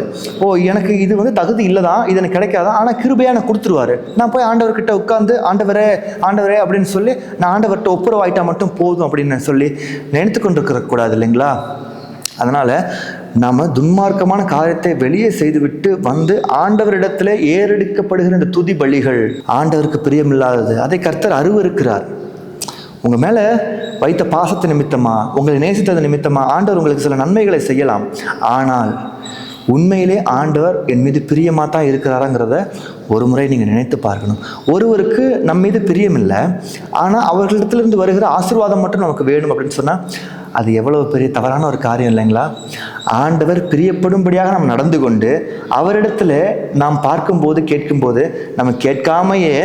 எனக்கு இது வந்து தகுதி இல்லை தான், இது எனக்கு கிடைக்காதான், ஆனால் கிருபையாக எனக்கு கொடுத்துருவார். நான் போய் ஆண்டவர்கிட்ட உட்காந்து ஆண்டவரே ஆண்டவரே அப்படின்னு சொல்லி நான் ஆண்டவர்கிட்ட ஒப்புரவாயிட்டா மட்டும் போதும் அப்படின்னு சொல்லி நினைத்து கொண்டு இருக்கக்கூடாது இல்லைங்களா? அதனால் நாம் துன்மார்க்கமான காரியத்தை வெளியே செய்துவிட்டு வந்து ஆண்டவரிடத்தில் ஏறெடுக்கப்படுகிற இந்த துதி பலிகள் ஆண்டவருக்கு பிரியமில்லாதது. அதை கர்த்தர் அருவருக்கிறார். உங்கள் மேலே வைத்த பாசத்து நிமித்தமாக, உங்களை நேசித்தது நிமித்தமாக ஆண்டவர் உங்களுக்கு சில நன்மைகளை செய்யலாம். ஆனால் உண்மையிலே ஆண்டவர் என் மீது பிரியமாக தான் இருக்கிறாராங்கிறத ஒரு முறை நீங்கள் நினைத்து பார்க்கணும். ஒருவருக்கு நம் மீது பிரியம் இல்லை, ஆனால் அவர்களிடத்திலிருந்து வருகிற ஆசீர்வாதம் மட்டும் நமக்கு வேணும் அப்படின்னு சொன்னால் அது எவ்வளவு பெரிய தவறான ஒரு காரியம் இல்லைங்களா? ஆண்டவர் பிரியப்படும்படியாக நாம் நடந்து கொண்டு அவரிடத்துல நாம் பார்க்கும்போது கேட்கும்போது நம்ம கேட்காமையே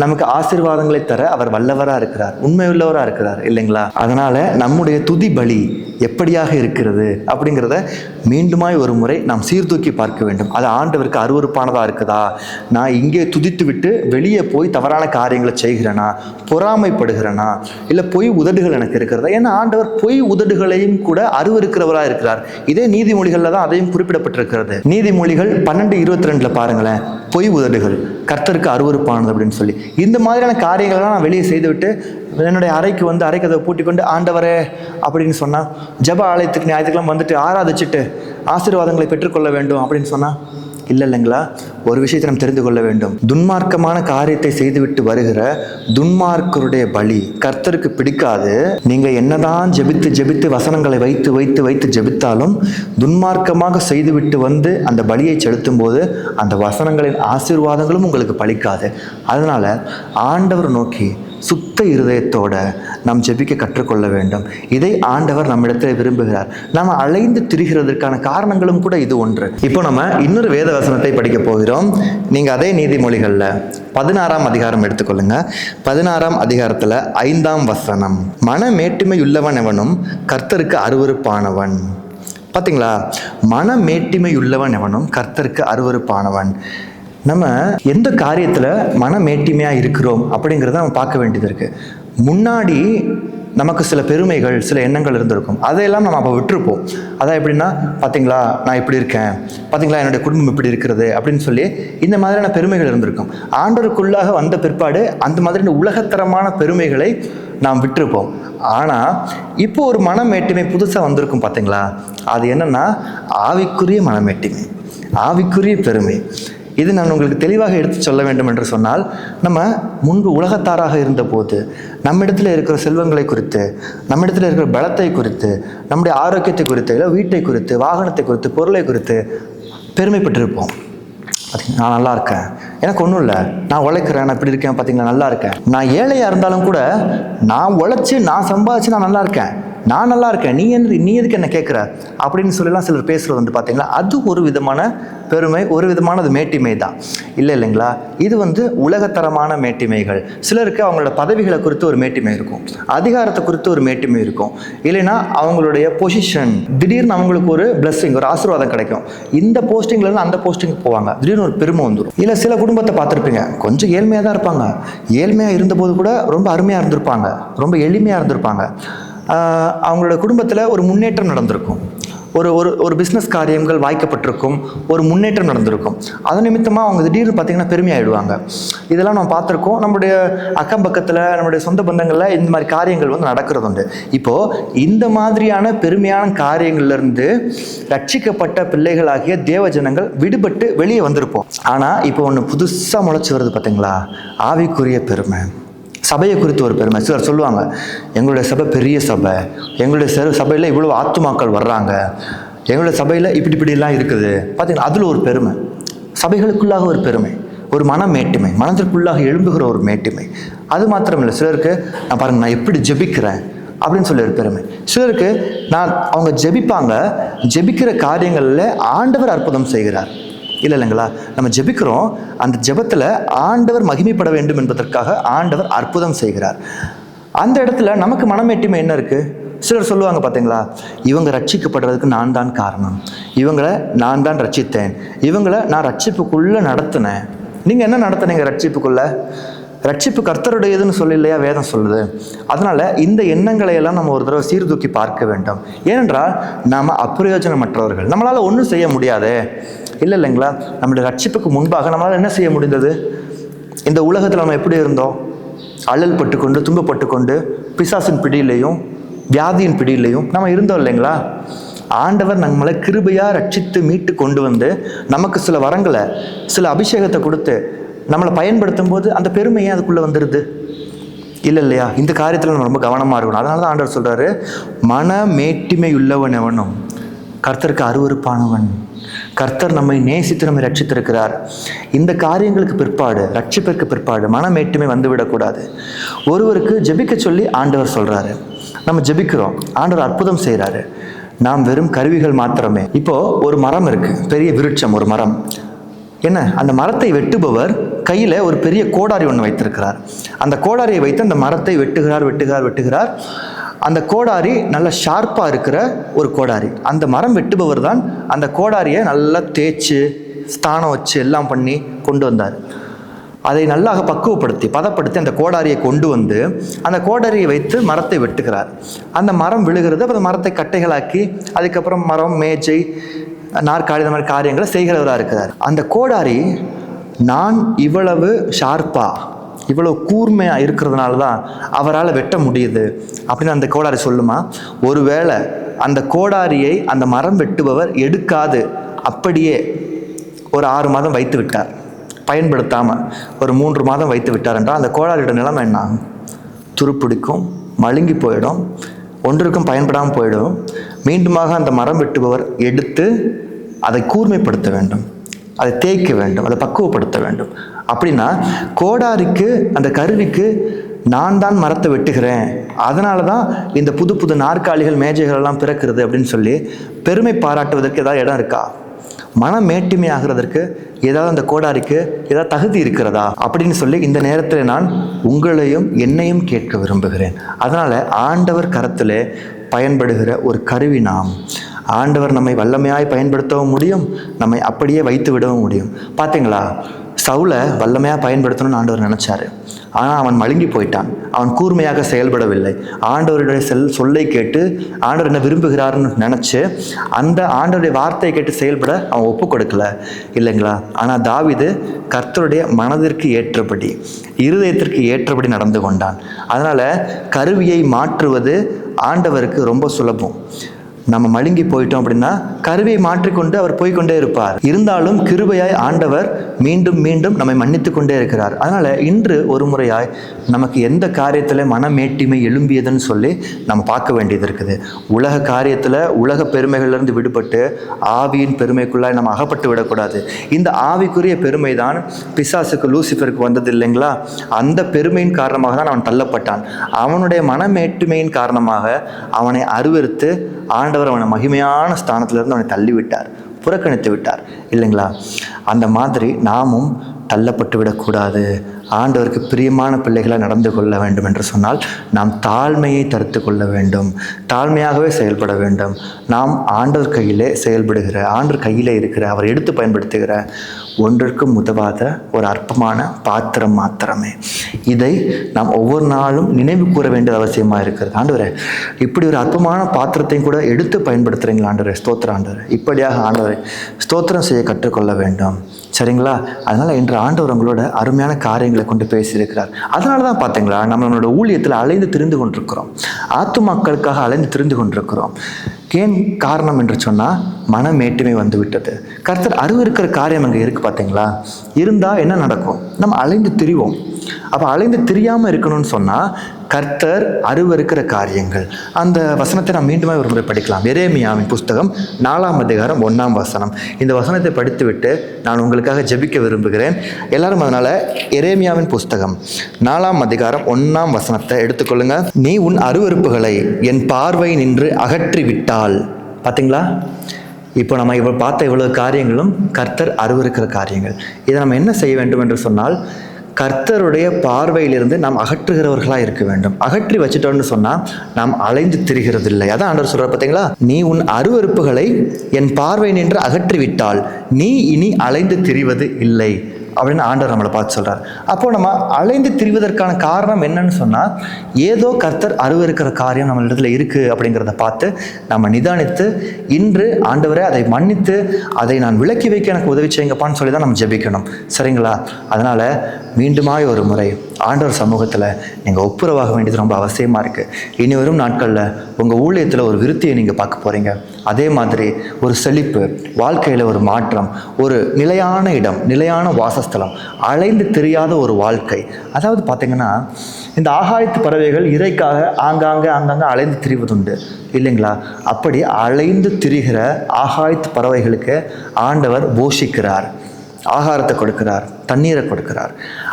நமக்கு ஆசீர்வாதங்களை தர அவர் வல்லவராக இருக்கிறார், உண்மையுள்ளவராக இருக்கிறார் இல்லைங்களா? அதனால நம்முடைய துதி பலி எப்படியாக இருக்கிறது அப்படிங்கிறத மீண்டுமாய் ஒரு முறை நாம் சீர்தூக்கி பார்க்க வேண்டும். அது ஆண்டவருக்கு அருவருப்பானதாக இருக்குதா? நான் இங்கே துதித்து விட்டு வெளியே போய் தவறான காரியங்களை செய்கிறேனா, பொறாமைப்படுகிறேனா, இல்லை பொய் உதடுகள் எனக்கு இருக்கிறதா? ஏன்னா ஆண்டவர் பொய் உதடுகளையும் கூட அருவருக்கிறவராக இருக்கிறார். இதே நீதிமொழிகளில் தான் அதையும் குறிப்பிடப்பட்டிருக்கிறது. நீதிமொழிகள் 12:22 பாருங்களேன், பொய் உதடுகள் கர்த்தருக்கு அருவருப்பானது அப்படின்னு சொல்லி. இந்த மாதிரியான காரியங்கள்லாம் நான் வெளியே செய்துவிட்டு என்னுடைய அறைக்கு வந்து அறைக்கதை பூட்டி கொண்டு ஆண்டவரே அப்படின்னு சொன்னால், ஜப ஆலயத்துக்கு ஞாயிற்றுக்கிழமை வந்துட்டு ஆராதிச்சுட்டு ஆசீர்வாதங்களை பெற்றுக்கொள்ள வேண்டும் அப்படின்னு சொன்னால் இல்லைங்களா? ஒரு விஷயத்தை நம்ம தெரிந்து கொள்ள வேண்டும். துன்மார்க்கமான காரியத்தை செய்துவிட்டு வருகிற துன்மார்க்கருடைய பலி கர்த்தருக்கு பிடிக்காது. நீங்க என்னதான் ஜெபித்து வசனங்களை வைத்து ஜெபித்தாலும் துன்மார்க்கமாக செய்துவிட்டு வந்து அந்த பலியை செலுத்தும் போது அந்த வசனங்களின் ஆசீர்வாதங்களும் உங்களுக்கு பலிக்காது. அதனால ஆண்டவர் நோக்கி சுத்த இருதயத்தோட நாம் ஜெபிக்க கற்றுக்கொள்ள வேண்டும். இதை ஆண்டவர் நம்மிடத்தில் விரும்புகிறார். நாம் அலைந்து திரிகிறதற்கான காரணங்களும் கூட இது ஒன்று. இப்போ நம்ம இன்னொரு வேத வசனத்தை படிக்க போகிறோம். நீங்கள் அதே நீதிமொழிகளில் 16ஆம் அதிகாரம் எடுத்துக்கொள்ளுங்க. 16ஆம் அதிகாரத்தில் 5ஆம் வசனம், மனமேட்டிமையுள்ளவன் எவனும் கர்த்தருக்கு அருவருப்பானவன். பார்த்தீங்களா? மனமேட்டிமையுள்ளவன் எவனும் கர்த்தருக்கு அருவருப்பானவன். நம்ம எந்த காரியத்தில் மனமேட்டிமையாக இருக்கிறோம் அப்படிங்கிறத நம்ம பார்க்க வேண்டியது இருக்குது. முன்னாடி நமக்கு சில பெருமைகள், சில எண்ணங்கள் இருந்திருக்கும். அதையெல்லாம் நம்ம அப்போ விட்டுருப்போம். அதான் எப்படின்னா, பார்த்தீங்களா நான் இப்படி இருக்கேன், பார்த்தீங்களா என்னுடைய குடும்பம் இப்படி இருக்கிறது அப்படின்னு சொல்லி இந்த மாதிரியான பெருமைகள் இருந்திருக்கும். ஆண்டவருக்குள்ளாக வந்த பிற்பாடு அந்த மாதிரியான உலகத்தரமான பெருமைகளை நாம் விட்டுருப்போம். ஆனால் இப்போ ஒரு மனமேட்டிமை புதுசாக வந்திருக்கும் பார்த்தீங்களா, அது என்னன்னா ஆவிக்குரிய மனமேட்டிமை, ஆவிக்குரிய பெருமை. இது நான் உங்களுக்கு தெளிவாக எடுத்து சொல்ல வேண்டும் என்று சொன்னால், நம்ம முன்பு உலகத்தாராக இருந்தபோது நம்மிடத்தில் இருக்கிற செல்வங்களை குறித்து, நம்மிடத்தில் இருக்கிற பலத்தை குறித்து, நம்முடைய ஆரோக்கியத்தை குறித்து, இல்லை வீட்டை குறித்து, வாகனத்தை குறித்து, பொருளை குறித்து பெருமைப்பட்டிருப்போம். பார்த்தீங்கன்னா நான் நல்லா இருக்கேன், எனக்கு ஒன்றும் இல்லை, நான் உழைக்கிறேன், நான் இப்படி இருக்கேன், பார்த்தீங்களா நல்லா இருக்கேன். நான் ஏழையாக இருந்தாலும் கூட நான் உழைச்சி நான் சம்பாதிச்சு நான் நல்லா இருக்கேன், நான் நல்லா இருக்கேன், நீ எதுக்கு என்ன கேட்குற அப்படின்னு சொல்லலாம் சிலர் பேசுகிறது வந்து பார்த்தீங்களா. அது ஒரு விதமான பெருமை, ஒரு விதமான அது மேட்டிமை தான், இல்லைங்களா. இது வந்து உலகத்தரமான மேட்டிமைகள். சிலருக்கு அவங்களோட பதவிகளை குறித்து ஒரு மேட்டிமை இருக்கும், அதிகாரத்தை குறித்து ஒரு மேட்டிமை இருக்கும், இல்லைன்னா அவங்களுடைய பொசிஷன், திடீர்னு அவங்களுக்கு ஒரு பிளஸ்ஸிங், ஒரு ஆசீர்வாதம் கிடைக்கும். இந்த போஸ்டிங்லேருந்து அந்த போஸ்டிங்க்கு போவாங்க, திடீர்னு ஒரு பெருமை வந்துடும். இல்லை சில குடும்பத்தை பார்த்துருப்பீங்க, கொஞ்சம் ஏழ்மையாக தான் இருப்பாங்க, ஏழ்மையாக இருந்தபோது கூட ரொம்ப அருமையாக இருந்திருப்பாங்க, ரொம்ப எளிமையாக இருந்திருப்பாங்க. அவங்களோட குடும்பத்தில் ஒரு முன்னேற்றம் நடந்திருக்கும், ஒரு ஒரு ஒரு பிஸ்னஸ் காரியங்கள் வாய்க்கப்பட்டிருக்கும், ஒரு முன்னேற்றம் நடந்திருக்கும். அதன் நிமித்தமாக அவங்க திடீர்னு பார்த்திங்கன்னா பெருமையாயிடுவாங்க. இதெல்லாம் நம்ம பார்த்துருக்கோம். நம்முடைய அக்கம் பக்கத்தில், நம்முடைய சொந்த பந்தங்களில் இந்த மாதிரி காரியங்கள் வந்து நடக்கிறது உண்டு. இப்போது இந்த மாதிரியான பெருமையான காரியங்கள்லேருந்து ரட்சிக்கப்பட்ட பிள்ளைகளாகிய தேவ ஜனங்கள் விடுபட்டு வெளியே வந்திருப்போம். ஆனால் இப்போ ஒன்று புதுசாக முளைச்சி வருது பார்த்தீங்களா, ஆவிக்குரிய பெருமை. சபையை குறித்து ஒரு பெருமை. சிலர் சொல்லுவாங்க, எங்களுடைய சபை பெரிய சபை, எங்களுடைய சபையில் இவ்வளோ ஆத்துமாக்கள் வர்றாங்க, எங்களுடைய சபையில் இப்படிலாம் இருக்குது பார்த்தீங்கன்னா, அதில் ஒரு பெருமை. சபைகளுக்குள்ளாக ஒரு பெருமை, ஒரு மனமேட்டிமை, மனதிற்குள்ளாக எழும்புகிற ஒரு மேட்டிமை. அது மாத்திரம் இல்லை, சிலருக்கு நான் பாருங்கள் நான் எப்படி ஜெபிக்கிறேன் அப்படின்னு சொல்லி ஒரு பெருமை. சிலருக்கு அவங்க ஜெபிப்பாங்க, ஜெபிக்கிற காரியங்களில் ஆண்டவர் அற்புதம் செய்கிறார். இல்லைங்களா, நம்ம ஜெபிக்கிறோம், அந்த ஜெபத்தில் ஆண்டவர் மகிமைப்பட வேண்டும் என்பதற்காக ஆண்டவர் அற்புதம் செய்கிறார். அந்த இடத்துல நமக்கு மனமேட்டிமை என்ன இருக்குது? சிலர் சொல்லுவாங்க பார்த்தீங்களா, இவங்க ரட்சிக்கப்படுறதுக்கு நான் தான் காரணம், இவங்களை நான் தான் ரட்சித்தேன், இவங்களை நான் ரட்சிப்புக்குள்ளே நடத்தினேன். நீங்கள் என்ன நடத்தினீங்க ரட்சிப்புக்குள்ளே? ரட்சிப்பு கர்த்தருடையதுன்னு சொல்லி இல்லையா வேதம் சொல்லுது. அதனால் இந்த எண்ணங்களை எல்லாம் நம்ம ஒரு தடவை சீர்தூக்கி பார்க்க வேண்டும். ஏனென்றால் நாம் அப்பிரயோஜனமற்றவர்கள், நம்மளால் ஒன்றும் செய்ய முடியாது. இல்லைங்களா, நம்முடைய ரட்சிப்புக்கு முன்பாக நம்மளால் என்ன செய்ய முடிந்தது? இந்த உலகத்தில் நம்ம எப்படி இருந்தோம்? அழல் பட்டுக்கொண்டு, துன்பப்பட்டு கொண்டு, பிசாசின் பிடியிலையும் வியாதியின் பிடியிலையும் நம்ம இருந்தோம் இல்லைங்களா. ஆண்டவர் நம்மளை கிருபையாக ரட்சித்து மீட்டு கொண்டு வந்து நமக்கு சில வரங்களை, சில அபிஷேகத்தை கொடுத்து நம்மளை பயன்படுத்தும் போது அந்த பெருமையே அதுக்குள்ளே வந்துடுது. இல்லையா, இந்த காரியத்தில் நம்ம ரொம்ப கவனமாக இருக்கணும். அதனால தான் ஆண்டவர் சொல்கிறாரு, மனமேட்டிமை உள்ளவன் எவனும் கர்த்தருக்கு அருவருப்பானவன். கர்த்தர் நம்மை நேசித்து நம்மை ரட்சித்திருக்கிறார். இந்த காரியங்களுக்கு பிற்பாடு, ரட்சிப்பிற்கு பிற்பாடு மனமேட்டுமை வந்துவிடக்கூடாது. ஒருவருக்கு ஜெபிக்க சொல்லி ஆண்டவர் சொல்கிறாரு, நம்ம ஜெபிக்கிறோம், ஆண்டவர் அற்புதம் செய்கிறாரு, நாம் வெறும் கருவிகள் மாத்திரமே. இப்போது ஒரு மரம் இருக்குது, பெரிய விருட்சம், ஒரு மரம். என்ன, அந்த மரத்தை வெட்டுபவர் கையில் ஒரு பெரிய கோடாரி ஒன்று வைத்திருக்கிறார். அந்த கோடாரியை வைத்து அந்த மரத்தை வெட்டுகிறார். அந்த கோடாரி நல்ல ஷார்ப்பாக இருக்கிற ஒரு கோடாரி. அந்த மரம் வெட்டுபவர் தான் அந்த கோடாரியை நல்லா தேய்ச்சி ஸ்தானம் வச்சு எல்லாம் பண்ணி கொண்டு வந்தார். அதை நல்லாக பதப்படுத்தி அந்த கோடாரியை கொண்டு வந்து அந்த கோடாரியை வைத்து மரத்தை வெட்டுகிறார். அந்த மரம் விழுகிறது. அப்புறம் மரத்தை கட்டைகளாக்கி அதுக்கப்புறம் மரம், மேஜை, நாற்காலி, இந்த மாதிரி காரியங்களை செய்கிறவராக இருக்கிறார். அந்த கோடாரி நான் இவ்வளவு ஷார்ப்பாக, இவ்வளோ கூர்மையாக இருக்கிறதுனால தான் அவரால் வெட்ட முடியுது அப்படின்னு அந்த கோடாரி சொல்லுமா? ஒருவேளை அந்த கோடாரியை அந்த மரம் வெட்டுபவர் எடுக்காது அப்படியே ஒரு 6 மாதம் வைத்து விட்டார், பயன்படுத்தாமல் ஒரு 3 மாதம் வைத்து விட்டார் என்றால் அந்த கோடாரியோட நிலைமை என்ன ஆகும்? துருப்பிடிக்கும், மழுங்கி போயிடும், ஒன்றுக்கும் பயன்படாமல் போயிடும். மீண்டுமாக அந்த மரம் வெட்டுபவர் எடுத்து அதை கூர்மைப்படுத்த வேண்டும், அதை தேய்க்க வேண்டும், அதை பக்குவப்படுத்த வேண்டும். அப்படின்னா கோடாரிக்கு, அந்த கருவிக்கு நான் தான் மரத்தை வெட்டுகிறேன், அதனால தான் இந்த புது புது நாற்காலிகள், மேஜைகள் எல்லாம் பிறக்கிறது அப்படின்னு சொல்லி பெருமை பாராட்டுவதற்கு ஏதாவது இடம் இருக்கா? மனமேட்டுமை ஆகிறதற்கு ஏதாவது அந்த கோடாரிக்கு ஏதாவது தகுதி இருக்கிறதா அப்படின்னு சொல்லி இந்த நேரத்தில் நான் உங்களையும் என்னையும் கேட்க விரும்புகிறேன். அதனால் ஆண்டவர் கரத்தில் பயன்படுகிற ஒரு கருவி நாம். ஆண்டவர் நம்மை வல்லமையாய் பயன்படுத்தவும் முடியும், நம்மை அப்படியே வைத்து விடவும் முடியும். பார்த்தீங்களா, சவுலை வல்லமையாக பயன்படுத்தணும்னு ஆண்டவர் நினச்சாரு. ஆனால் அவன் மழுங்கி போயிட்டான். அவன் கூர்மையாக செயல்படவில்லை. ஆண்டவருடைய சொல்லை கேட்டு ஆண்டவர் என்ன விரும்புகிறாருன்னு நினச்சி அந்த ஆண்டவருடைய வார்த்தையை கேட்டு செயல்பட அவன் ஒப்பு கொடுக்கல இல்லைங்களா? ஆனால் தாவீது கர்த்தருடைய மனதிற்கு ஏற்றபடி, இருதயத்திற்கு ஏற்றபடி நடந்து கொண்டான். அதனால் கருவியை மாற்றுவது ஆண்டவருக்கு ரொம்ப சுலபம். நம்ம மழுங்கி போயிட்டோம் அப்படின்னா கருவியை மாற்றிக்கொண்டு அவர் போய்கொண்டே இருப்பார். இருந்தாலும் கிருபையாய் ஆண்டவர் மீண்டும் மீண்டும் நம்மை மன்னித்து கொண்டே இருக்கிறார். அதனால் இன்று ஒரு முறையாய் நமக்கு எந்த காரியத்தில் மனமேட்டிமை எழும்பியதுன்னு சொல்லி நம்ம பார்க்க வேண்டியது இருக்குது. உலக காரியத்தில் உலக பெருமைகளிலிருந்து விடுபட்டு ஆவியின் பெருமைக்குள்ளாய் நம்ம அகப்பட்டு விடக்கூடாது. இந்த ஆவிக்குரிய பெருமை தான் பிசாசுக்கு, லூசிஃபருக்கு வந்தது இல்லைங்களா? அந்த பெருமையின் காரணமாக தான் அவன் தள்ளப்பட்டான். அவனுடைய மனமேட்டுமையின் காரணமாக அவனை அருவருத்து ஆண்டவர் அவனை மகிமையான ஸ்தானத்திலிருந்து அவனை தள்ளிவிட்டார், புறக்கணித்து விட்டார் இல்லைங்களா? அந்த மாதிரி நாமும் தள்ளப்பட்டு விடக்கூடாது. ஆண்டவருக்கு பிரியமான பிள்ளைகளாக நடந்து கொள்ள வேண்டும் என்று சொன்னால் நாம் தாழ்மையை தடுத்து கொள்ள வேண்டும், தாழ்மையாகவே செயல்பட வேண்டும். நாம் ஆண்டவர் கையிலே செயல்படுகிற, ஆண்டவர் கையிலே இருக்கிற, அவர் எடுத்து பயன்படுத்துகிற ஒன்றிற்கும் உதவாத ஒரு அற்பமான பாத்திரம் மாத்திரமே. இதை நாம் ஒவ்வொரு நாளும் நினைவு கூற வேண்டியது அவசியமாக இருக்கிறது. ஆண்டவரே, இப்படி ஒரு அற்பமான பாத்திரத்தையும் கூட எடுத்து பயன்படுத்துகிறீங்களா ஆண்டவரே? ஸ்தோத்திரம் ஆண்டவரே. இப்படியாக ஆண்டவரை ஸ்தோத்திரம் செய்ய கற்றுக்கொள்ள வேண்டும். சரிங்களா? அதனால் இன்று ஆண்டவர் உங்களோட அருமையான காரியங்களை கொண்டு பேசியிருக்கிறார். அதனால தான் பார்த்தீங்களா நம்மளோட ஊழியத்தில் அலைந்து திரிந்து கொண்டிருக்கிறோம், ஆத்துமாக்களுக்காக அலைந்து திரிந்து கொண்டிருக்கிறோம். ஏன் காரணம் என்று சொன்னால் மனமேட்டுமை வந்து விட்டது. கர்த்தர் அருவருக்கிற காரியம் அங்கே இருக்குது பார்த்தீங்களா? இருந்தால் என்ன நடக்கும்? நம்ம அலைந்து திரிவோம். அப்போ அலைந்து திரியாமல் இருக்கணும்னு சொன்னால் கர்த்தர் அருவருக்கிற காரியங்கள், அந்த வசனத்தை நான் மீண்டுமே ஒரு முறை படிக்கலாம். எரேமியாவின் புஸ்தகம் 4ஆம் அதிகாரம் 1ஆம் வசனம். இந்த வசனத்தை படித்துவிட்டு நான் உங்களுக்காக ஜெபிக்க விரும்புகிறேன். எல்லாரும் அதனால் எரேமியாவின் புஸ்தகம் 4ஆம் அதிகாரம் 1ஆம் வசனத்தை எடுத்துக்கொள்ளுங்க. நீ உன் அருவருப்புகளை என் பார்வை நின்று அகற்றி விட்டால். பார்த்தீங்களா? இப்போ நம்ம பார்த்த இவ்வளவு காரியங்களும் கர்த்தர் அருவருக்கிற காரியங்கள். இதை நம்ம என்ன செய்ய வேண்டும் என்று சொன்னால் கர்த்தருடைய பார்வையிலிருந்து நாம் அகற்றுகிறவர்களாக இருக்க வேண்டும். அகற்றி வச்சுட்டோம்னு சொன்னால் நாம் அலைந்து திரிகிறது இல்லை. அதான் ஆண்டவர் சொல்கிறார் பார்த்தீங்களா? நீ உன் அருவருப்புகளை என் பார்வை நின்று அகற்றி விட்டால் நீ இனி அலைந்து திரிவது இல்லை அப்படின்னு ஆண்டவர் நம்மளை பார்த்து சொல்கிறார். அப்போது நம்ம அலைந்து திரிவதற்கான காரணம் என்னன்னு சொன்னால் ஏதோ கர்த்தர் அருவருக்கிற காரியம் நம்ம இடத்துல இருக்குது அப்படிங்கிறத பார்த்து நம்ம நிதானித்து இன்று ஆண்டவரே அதை மன்னித்து அதை நான் விலக்கி வைக்க எனக்கு உதவி செய்யுங்கப்பான்னு சொல்லி தான் நம்ம ஜெபிக்கணும். சரிங்களா? அதனால் மீண்டுமாய் ஒரு முறை ஆண்டவர் சமூகத்தில் நீங்கள் ஒப்புரவாக வேண்டியது ரொம்ப அவசியமாக இருக்குது. இனி வரும் நாட்களில் உங்கள் ஊழியத்தில் ஒரு விருத்தியை நீங்கள் பார்க்க போகிறீங்க. அதே மாதிரி ஒரு செழிப்பு, வாழ்க்கையில் ஒரு மாற்றம், ஒரு நிலையான இடம், நிலையான வாசஸ்தலம், அலைந்து தெரியாத ஒரு வாழ்க்கை. அதாவது பார்த்திங்கன்னா இந்த ஆகாயத்து பறவைகள் இறைக்காக ஆங்காங்கே அலைந்து திரிவதுண்டு இல்லைங்களா? அப்படி அலைந்து திரிகிற ஆகாயத்து பறவைகளுக்கு ஆண்டவர் போஷிக்கிறார், ஆகாரத்தை கொடுக்கிறார், தண்ணீரை கொடுக்கிறார்.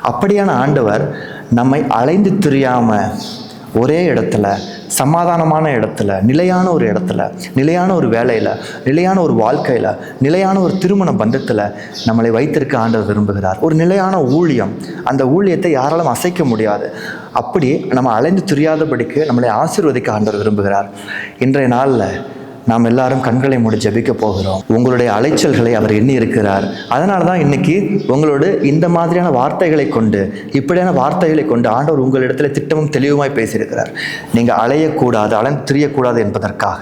அப்படியான ஆண்டவர் நம்மை அலைந்து திரியாமல் ஒரே இடத்துல, சமாதானமான இடத்துல, நிலையான ஒரு இடத்துல, நிலையான ஒரு வேலையில், நிலையான ஒரு வாழ்க்கையில், நிலையான ஒரு திருமண பந்தத்தில் நம்மளை வைத்திருக்க ஆண்டவர் விரும்புகிறார். ஒரு நிலையான ஊழியம், அந்த ஊழியத்தை யாராலும் அசைக்க முடியாது. அப்படி நம்ம அலைந்து திரியாதபடிக்கு நம்மளை ஆசீர்வதிக்க ஆண்டவர் விரும்புகிறார். இன்றைய நாளில் நாம் எல்லாரும் கண்களை மூடி ஜெபிக்க போகிறோம். உங்களுடைய அலைச்சல்களை அவர் எண்ணி இருக்கிறார். அதனால தான் இன்னைக்கு உங்களோடு இந்த மாதிரியான வார்த்தைகளை கொண்டு, இப்படியான வார்த்தைகளை கொண்டு ஆண்டவர் உங்களிடத்தில் திட்டமும் தெளிவுமாய் பேசியிருக்கிறார். நீங்கள் அலையக்கூடாது, அலைந்து திரியக்கூடாது என்பதற்காக.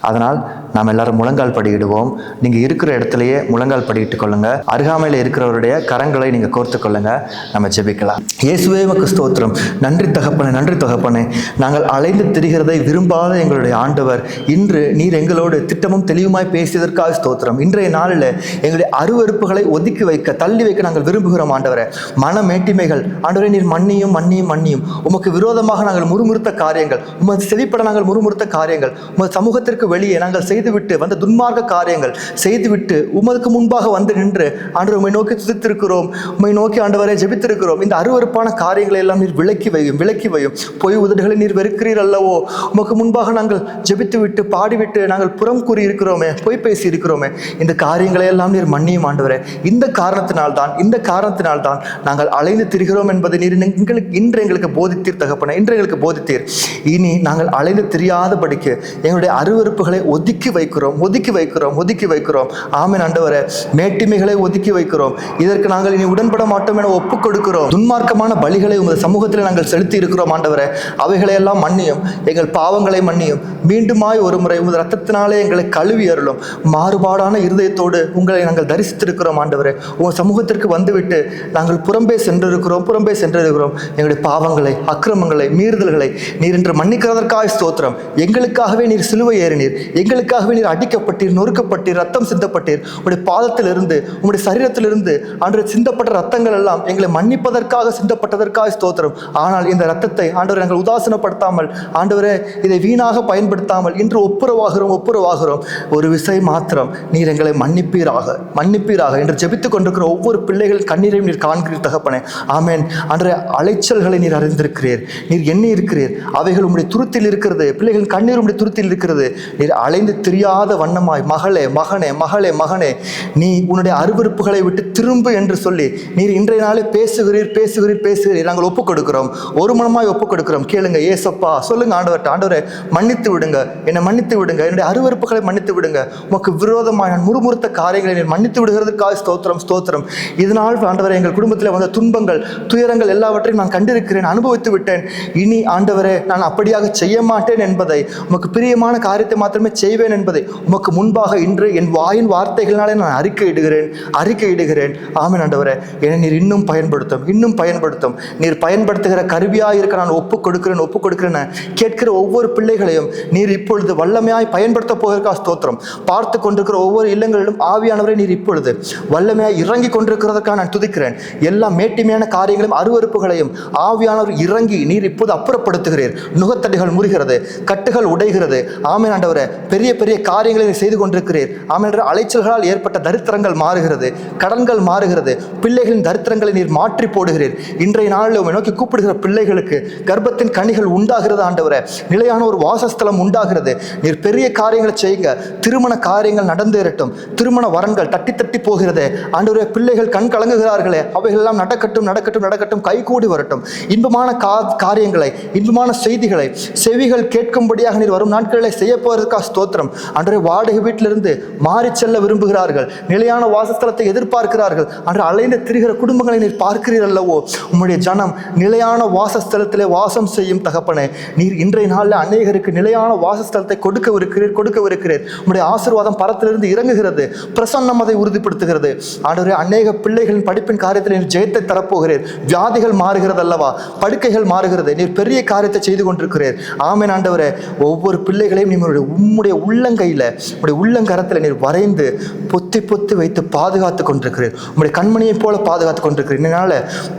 அதனால் நாம் எல்லாரும் முழங்கால் படியிடுவோம். நீங்கள் இருக்கிற இடத்துலையே முழங்கால் படியிட்டு கொள்ளுங்க. அருகாமையில் இருக்கிறவருடைய கரங்களை நீங்கள் கோர்த்து கொள்ளுங்க. நம்ம ஜெபிக்கலாம். இயேசுவே உமக்கு ஸ்தோத்திரம். நன்றி தகப்பனே, நன்றி தகப்பனே. நாங்கள் அலைந்து திரிகிறதை விரும்பாத எங்களுடைய ஆண்டவர் இன்று நீர் எங்களோடு திட்டமும் தெளிவுமாய் பேசியதற்காக ஸ்தோத்திரம். இன்றைய நாளில் எங்களுடைய அருவருப்புகளை ஒதுக்கி வைக்க, தள்ளி வைக்க நாங்கள் விரும்புகிறோம் ஆண்டவரே. மனமேட்டிமைகள் ஆண்டவரே நீர் மன்னியும் மன்னியும் மன்னியும். உமக்கு விரோதமாக நாங்கள் முறுமுறுத்த காரியங்கள், உமது செவிப்பட நாங்கள் முறுமுறுத்த காரியங்கள், உமது சமூகத்திற்கு வெளியே நாங்கள் செய்துவிட்டு வந்த துன்மார்க்க காரியங்கள் செய்துவிட்டு உமதுக்கு முன்பாக வந்து நின்று ஆண்டவர் உம்மை நோக்கி துதித்திருக்கிறோம், உம்மை நோக்கி ஆண்டவரை ஜெபித்திருக்கிறோம். இந்த அருவருப்பான காரியங்களை எல்லாம் நீர் விலக்கி வையும். பொய் உதடுகளை நீர் வெறுக்கிறீர் அல்லவோ. உமக்கு முன்பாக நாங்கள் ஜெபித்து விட்டு பாடிவிட்டு பாவமிட்டு நாங்கள் புறம் கூறி இருக்கிறோமே, பொய் பேசி இருக்கிறோமே, இந்த காரியங்களை எல்லாம் நீர் மன்னியும் ஆண்டவரே. இந்த காரணத்தினால்தான் நாங்கள் அலைந்து திரிகிறோம் என்பதை நீர் இன்று எங்களுக்கு போதித்தீர் தகப்பனே, இன்று எங்களுக்கு போதித்தீர். இனி நாங்கள் அலைந்து தெரியாதபடிக்கு எங்களுடைய அருவருப்புகளை ஒதுக்கி வைக்கிறோம். ஆமென் ஆண்டவரே. மேட்டிமைகளை ஒதுக்கி வைக்கிறோம். இதற்கு நாங்கள் இனி உடன்பட மாட்டோம் என ஒப்புக் கொடுக்கிறோம். துன்மார்க்கமான பலிகளை உமது சமூகத்தில் நாங்கள் செலுத்தி இருக்கிறோம் ஆண்டவரே. அவைகளை எல்லாம் மன்னியும், எங்கள் பாவங்களை மன்னியும். மீண்டுமாய் ஒரு முறை உமது ரத்தத்தினாலே எங்களை கழுவி அருளும். மாறுபாடான இருதயத்தோடு உங்களை நாங்கள் தரிசித்திருக்கிறோம் ஆண்டவரே. உங்கள் சமூகத்திற்கு வந்துவிட்டு நாங்கள் புறம்பே சென்றிருக்கிறோம். எங்களுடைய பாவங்களை, அக்கிரமங்களை, மீறுதல்களை நீர் இன்று மன்னிக்கிறதற்காக ஸ்தோத்திரம். எங்களுக்காகவே நீர் சிலுவை ஏறினீர், எங்களுக்காகவே நீர் அடிக்கப்பட்டீர், நொறுக்கப்பட்டீர், ரத்தம் சிந்தப்பட்டீர். உங்களுடைய பாதத்திலிருந்து, உங்களுடைய சரீரத்திலிருந்து அன்று சிந்தப்பட்ட ரத்தங்கள் எல்லாம் எங்களை மன்னிப்பதற்காக சிந்தப்பட்டதற்காக ஸ்தோத்திரம். ஆனால் இந்த ரத்தத்தை ஆண்டவரை நாங்கள் உதாசீனப்படுத்தாமல், ஆண்டவரே இதை வீணாக பயன்படுத்தாமல் இன்று ஒப்புரவாகிறோம். ஒரு விசை மாத்திரம் நீர் எங்களை மன்னிப்பீராக என்று ஜெபித்துக் கொண்டிருக்கிற ஒவ்வொரு பிள்ளைகளின் கண்ணீரையும் நீர் காண்கிறீர் தகப்பனே. ஆமென். அன்றைய அலைச்சல்களை நீர் அறிந்திருக்கிறீர், நீர் எண்ணி இருக்கிறீர். அவைகள் உம்முடைய துருத்தில் இருக்கிறது, பிள்ளைகளின் கண்ணீர் உம்முடைய துருத்தில் இருக்கிறது. நீர் அலைந்து தெரியாத வண்ணமாய் மகளே நீ உன்னுடைய அருவருப்புகளை விட்டு திரும்பு என்று சொல்லி நீர் இன்றைய நாளே பேசுகிறீர். நாங்கள் ஒப்புக் கொடுக்கிறோம், ஒரு மனமாய் ஒப்புக் கொடுக்கிறோம். கேளுங்க ஏசப்பா, சொல்லுங்க ஆண்டவரே மன்னித்து விடுங்க, என்னை மன்னித்து விடுங்க, என்னுடைய அருவருப்புகளை மன்னித்து விடுங்க. உமக்கு விரோதமாக நான் முறுமுறுத்த காரியங்களை நீர் மன்னித்து விடுகிறதுக்காக ஸ்தோத்திரம். இதனால் ஆண்டவரே எங்கள் குடும்பத்தில் வந்த துன்பங்கள், துயரங்கள் எல்லாவற்றையும் நான் கண்டிருக்கிறேன், அனுபவித்து விட்டேன். இனி ஆண்டவரே நான் அப்படியாக செய்ய மாட்டேன் என்பதை, உமக்கு பிரியமான காரியத்தை மாத்திரமே செய்வேன் என்பதை உமக்கு முன்பாக இன்று என் வாயின் வார்த்தைகளினாலே நான் அறிக்கையிடுகிறேன். ஆமென் ஆண்டவரே. என்னை நீர் இன்னும் பயன்படுத்தும். நீர் பயன்படுத்துகிற கருவியாக இருக்க நான் ஒப்புக் கொடுக்கிறேன். கேட்கிற ஒவ்வொரு பிள்ளைகளையும் நீர் இப்பொழுது வல்லமையாய் பயன்படுத்த போகிறதற்காக ஸ்தோத்திரம். பார்த்து கொண்டிருக்கிற ஒவ்வொரு இல்லங்களிலும் ஆவியானவரை நீர் இப்பொழுது வல்லமையாய் இறங்கி கொண்டிருக்கிறதற்காக நான் துதிக்கிறேன். எல்லா மேட்டிமையான காரியங்களையும், அருவருப்புகளையும் ஆவியானவர் இறங்கி நீர் இப்போது அப்புறப்படுத்துகிறீர். நுகத்தடிகள் முறிகிறது, கட்டுகள் உடைகிறது. ஆமென் ஆண்டவரே. பெரிய பெரிய காரியங்களை நீர் செய்து கொண்டிருக்கிறீர். ஆமென். அலைச்சல்களால் ஏற்பட்ட தரித்திரங்கள் மாறுகிறது, கடன்கள் மாறுகிறது, பிள்ளைகளின் தரித்திரங்களை நீர் மாற்றி போடுகிறீர். இன்றைய நாளில் உம்மை நோக்கி கூப்பிடுகிற பிள்ளைகளுக்கு கர்ப்பத்தின் கனிகள் உண்டாகிறது ஆண்டவரே. நிலையான ஒரு வாசஸ்தலம் உண்டாகிறது. நீர் பெரிய காரியங்களை செய்யுங்க. திருமண காரியங்கள் நடந்தேறட்டும். திருமண வரன்கள் தட்டி போகிறது ஆண்டவரே. பிள்ளைகள் கண் கலங்குகிறார்களே, அவைகள் எல்லாம் நடக்கட்டும், கைகூடி வரட்டும். இன்பமான காரியங்களை, இன்பமான செய்திகளை செவிகள் கேட்கும்படியாக நீர் வரும் நாட்களில் செய்ய போவதற்காக ஸ்தோத்திரம் ஆண்டவரே. வாடகை வீட்டிலிருந்து மாறி செல்ல விரும்புகிறார்கள், நிலையான வாசஸ்தலத்தை எதிர்பார்க்கிறார்கள். அன்று அலைந்து திரிகிற குடும்பங்களை நீர் பார்க்கிறீர் அல்லவோ. உம்முடைய ஜனம் நிலையான வாசஸ்தலத்திலே வாசம் செய்யும் தகப்பனே. நீர் இன்றைய நாளில் அநேகருக்கு நிலையான வாசஸ்தலத்தை கொடுக்கவிருக்கிறீர். உம்முடைய ஆசீர்வாதம் பரத்திலிருந்து இறங்குகிறது, பிரசன்னம் அதை உறுதிப்படுத்துகிறது ஆண்டவரே. அநேக பிள்ளைகளின் படிப்பின் காரியத்தில் நீர் ஜெயத்தை தரப்போகிறீர். வியாதிகள் மாறுகிறது அல்லவா, படுக்கைகள் மாறுகிறது. நீர் பெரிய காரியத்தை செய்து கொண்டிருக்கிறீர். ஆமென் ஆண்டவரே. ஒவ்வொரு பிள்ளைகளையும் உம்முடைய உள்ளங்கையில், உம்முடைய உள்ளங்கரத்தில் நீர் வரைந்து பொத்தி வைத்து பாதுகாத்து கொண்டிருக்கிறீர். உம்முடைய கண்மணியைப் போல பாதுகாத்து கொண்டிருக்கிறீர். இதனால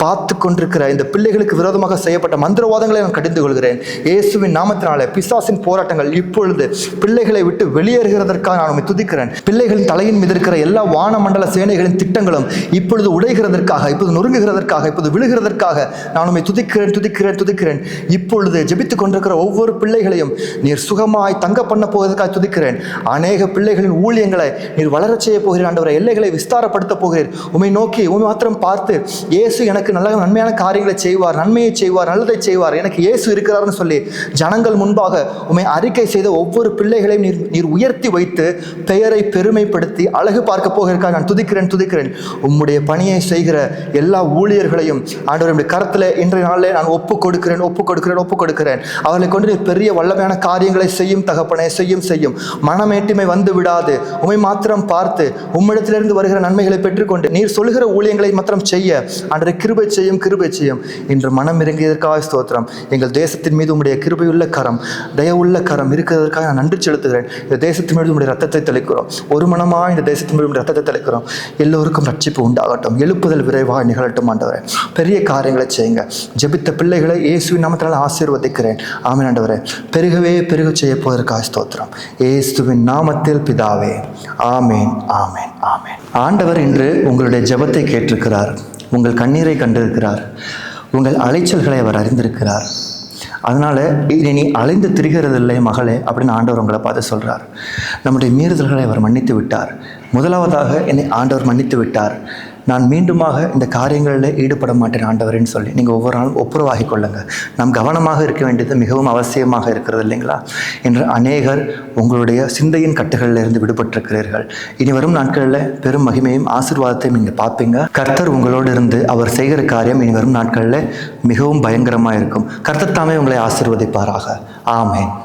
பார்த்து கொண்டிருக்கிற இந்த பிள்ளைகளுக்கு விரோதமாக செய்யப்பட்ட மந்திரவாதங்களை நான் கடிந்து கொள்கிறேன். இயேசுவின் நாமத்தினாலே பிசாசின் போராட்டங்கள் இப்பொழுது பிள்ளைகளை விட்டு வெளியேறுகிறதற்காக நான் உம்மை துதிக்கிறேன். பிள்ளைகளின் தலையின் மீது இருக்கிற எல்லா வானமண்டல சேனைகளின் திட்டங்களும் இப்பொழுது உடைகிறதற்காக, இப்போது நொறுங்குகிறதற்காக, இப்போது விழுகிறதற்காக நான் உம்மை துதிக்கிறேன். இப்பொழுது ஜெபித்துக் கொண்டிருக்கிற ஒவ்வொரு பிள்ளைகளையும் நீர் சுகமாய் தங்க பண்ண போவதற்காக துதிக்கிறேன். அநேக பிள்ளைகளின் ஊழியங்களை நீர் வளரச் செய்ய போகிறீர் ஆண்டவரே. எல்லைகளை விஸ்தாரப்படுத்த போகிறீர். உம்மை நோக்கி உம்மை மாத்திரம் பார்த்து, இயேசு எனக்கு நன்மையான காரியங்களை செய்வார், நன்மையை செய்வார், நல்லதை செய்வார், எனக்கு இயேசு இருக்கிறார்னு சொல்லி ஜனங்கள் முன்பாக உம்மை அறிக்கை செய்த ஒவ்வொரு பிள்ளைகளையும் நீர் உயர்த்தி வைத்து பெயரை பெருமைப்படுத்தி அழகு பார்க்க போகிறதுக்காக நான் துதிக்கிறேன். உம்முடைய பணியை செய்கிற எல்லா ஊழியர்களையும் ஆண்டவருடைய கரத்தில் இன்றைய நாளிலே நான் ஒப்புக் கொடுக்கிறேன். அவர்களை கொண்டு நீர் பெரிய வல்லமையான காரியங்களை செய்யும் தகப்பனே. செய்யும் மனமேட்டிமை வந்து விடாது. உம்மை மாத்திரம் பார்த்து உம்மிடத்திலிருந்து வருகிற நன்மைகளை பெற்றுக்கொண்டு நீர் சொல்லுகிற ஊழியங்களை மாத்திரம் செய்ய ஆண்டவரே கிருபை செய்யும். இன்று மனம் இறங்கியதற்காக ஸ்தோத்திரம். எங்கள் தேசத்தின் மீது உம்முடைய கிருபையுள்ள கரம், தயவுள்ள கரம் இருக்கிறதற்காக நான் நன்றி செலுத்துகிறேன். இந்த தேசத்தின் மீது உம்முடைய ரத்தத்தை தெளிக்கிறோம். ஒரு மனமாக இந்த தேசத்தின் மீது ரத்தத்தை தெளிக்கிறோம். எல்லோருக்கும் ரட்சிப்பு உண்டாகட்டும், எழுப்புதல் விரைவாக நிகழட்டும் ஆண்டவரே. பெரிய காரியங்களை செய்யுங்க. ஜெபித்த பிள்ளைகளை இயேசுவின் நாமத்தினால் ஆசீர்வதிக்கிறேன். ஆமென் ஆண்டவரே. பெருக செய்ய போவதற்காக ஸ்தோத்திரம். இயேசுவின் நாமத்தில் பிதாவே. ஆமென். ஆண்டவர் இன்று உங்களுடைய ஜெபத்தை கேட்டிருக்கிறார். உங்கள் கண்ணீரை கண்டிருக்கிறார். உங்கள் அலைச்சல்களை அவர் அறிந்திருக்கிறார். அதனால் இனி நீ அலைந்து திரிகிறதில்லை மகளே அப்படின்னு ஆண்டவர் உங்களை பார்த்து சொல்கிறார். நம்முடைய மீறுதல்களை அவர் மன்னித்து விட்டார். முதலாவதாக என்னை ஆண்டவர் மன்னித்து விட்டார். நான் மீண்டுமாக இந்த காரியங்களில் ஈடுபட மாட்டேன் ஆண்டவரேன்னு சொல்லி நீங்கள் ஒவ்வொரு நாளும் ஒப்புரவாகி கொள்ளுங்கள். நாம் கவனமாக இருக்க வேண்டியது மிகவும் அவசியமாக இருக்கிறது இல்லைங்களா? என்று அநேகர் உங்களுடைய சிந்தையின் கட்டுகளில் இருந்து விடுபட்டிருக்கிறீர்கள். இனி வரும் நாட்களில் பெரும் மகிமையும் ஆசீர்வாதத்தையும் நீங்கள் பார்ப்பீங்க. கர்த்தர் உங்களோடு இருந்து அவர் செய்கிற காரியம் இனி வரும் நாட்களில் மிகவும் பயங்கரமாக இருக்கும். கர்த்தர் தாமே உங்களை ஆசீர்வதிப்பாராக. ஆமென்.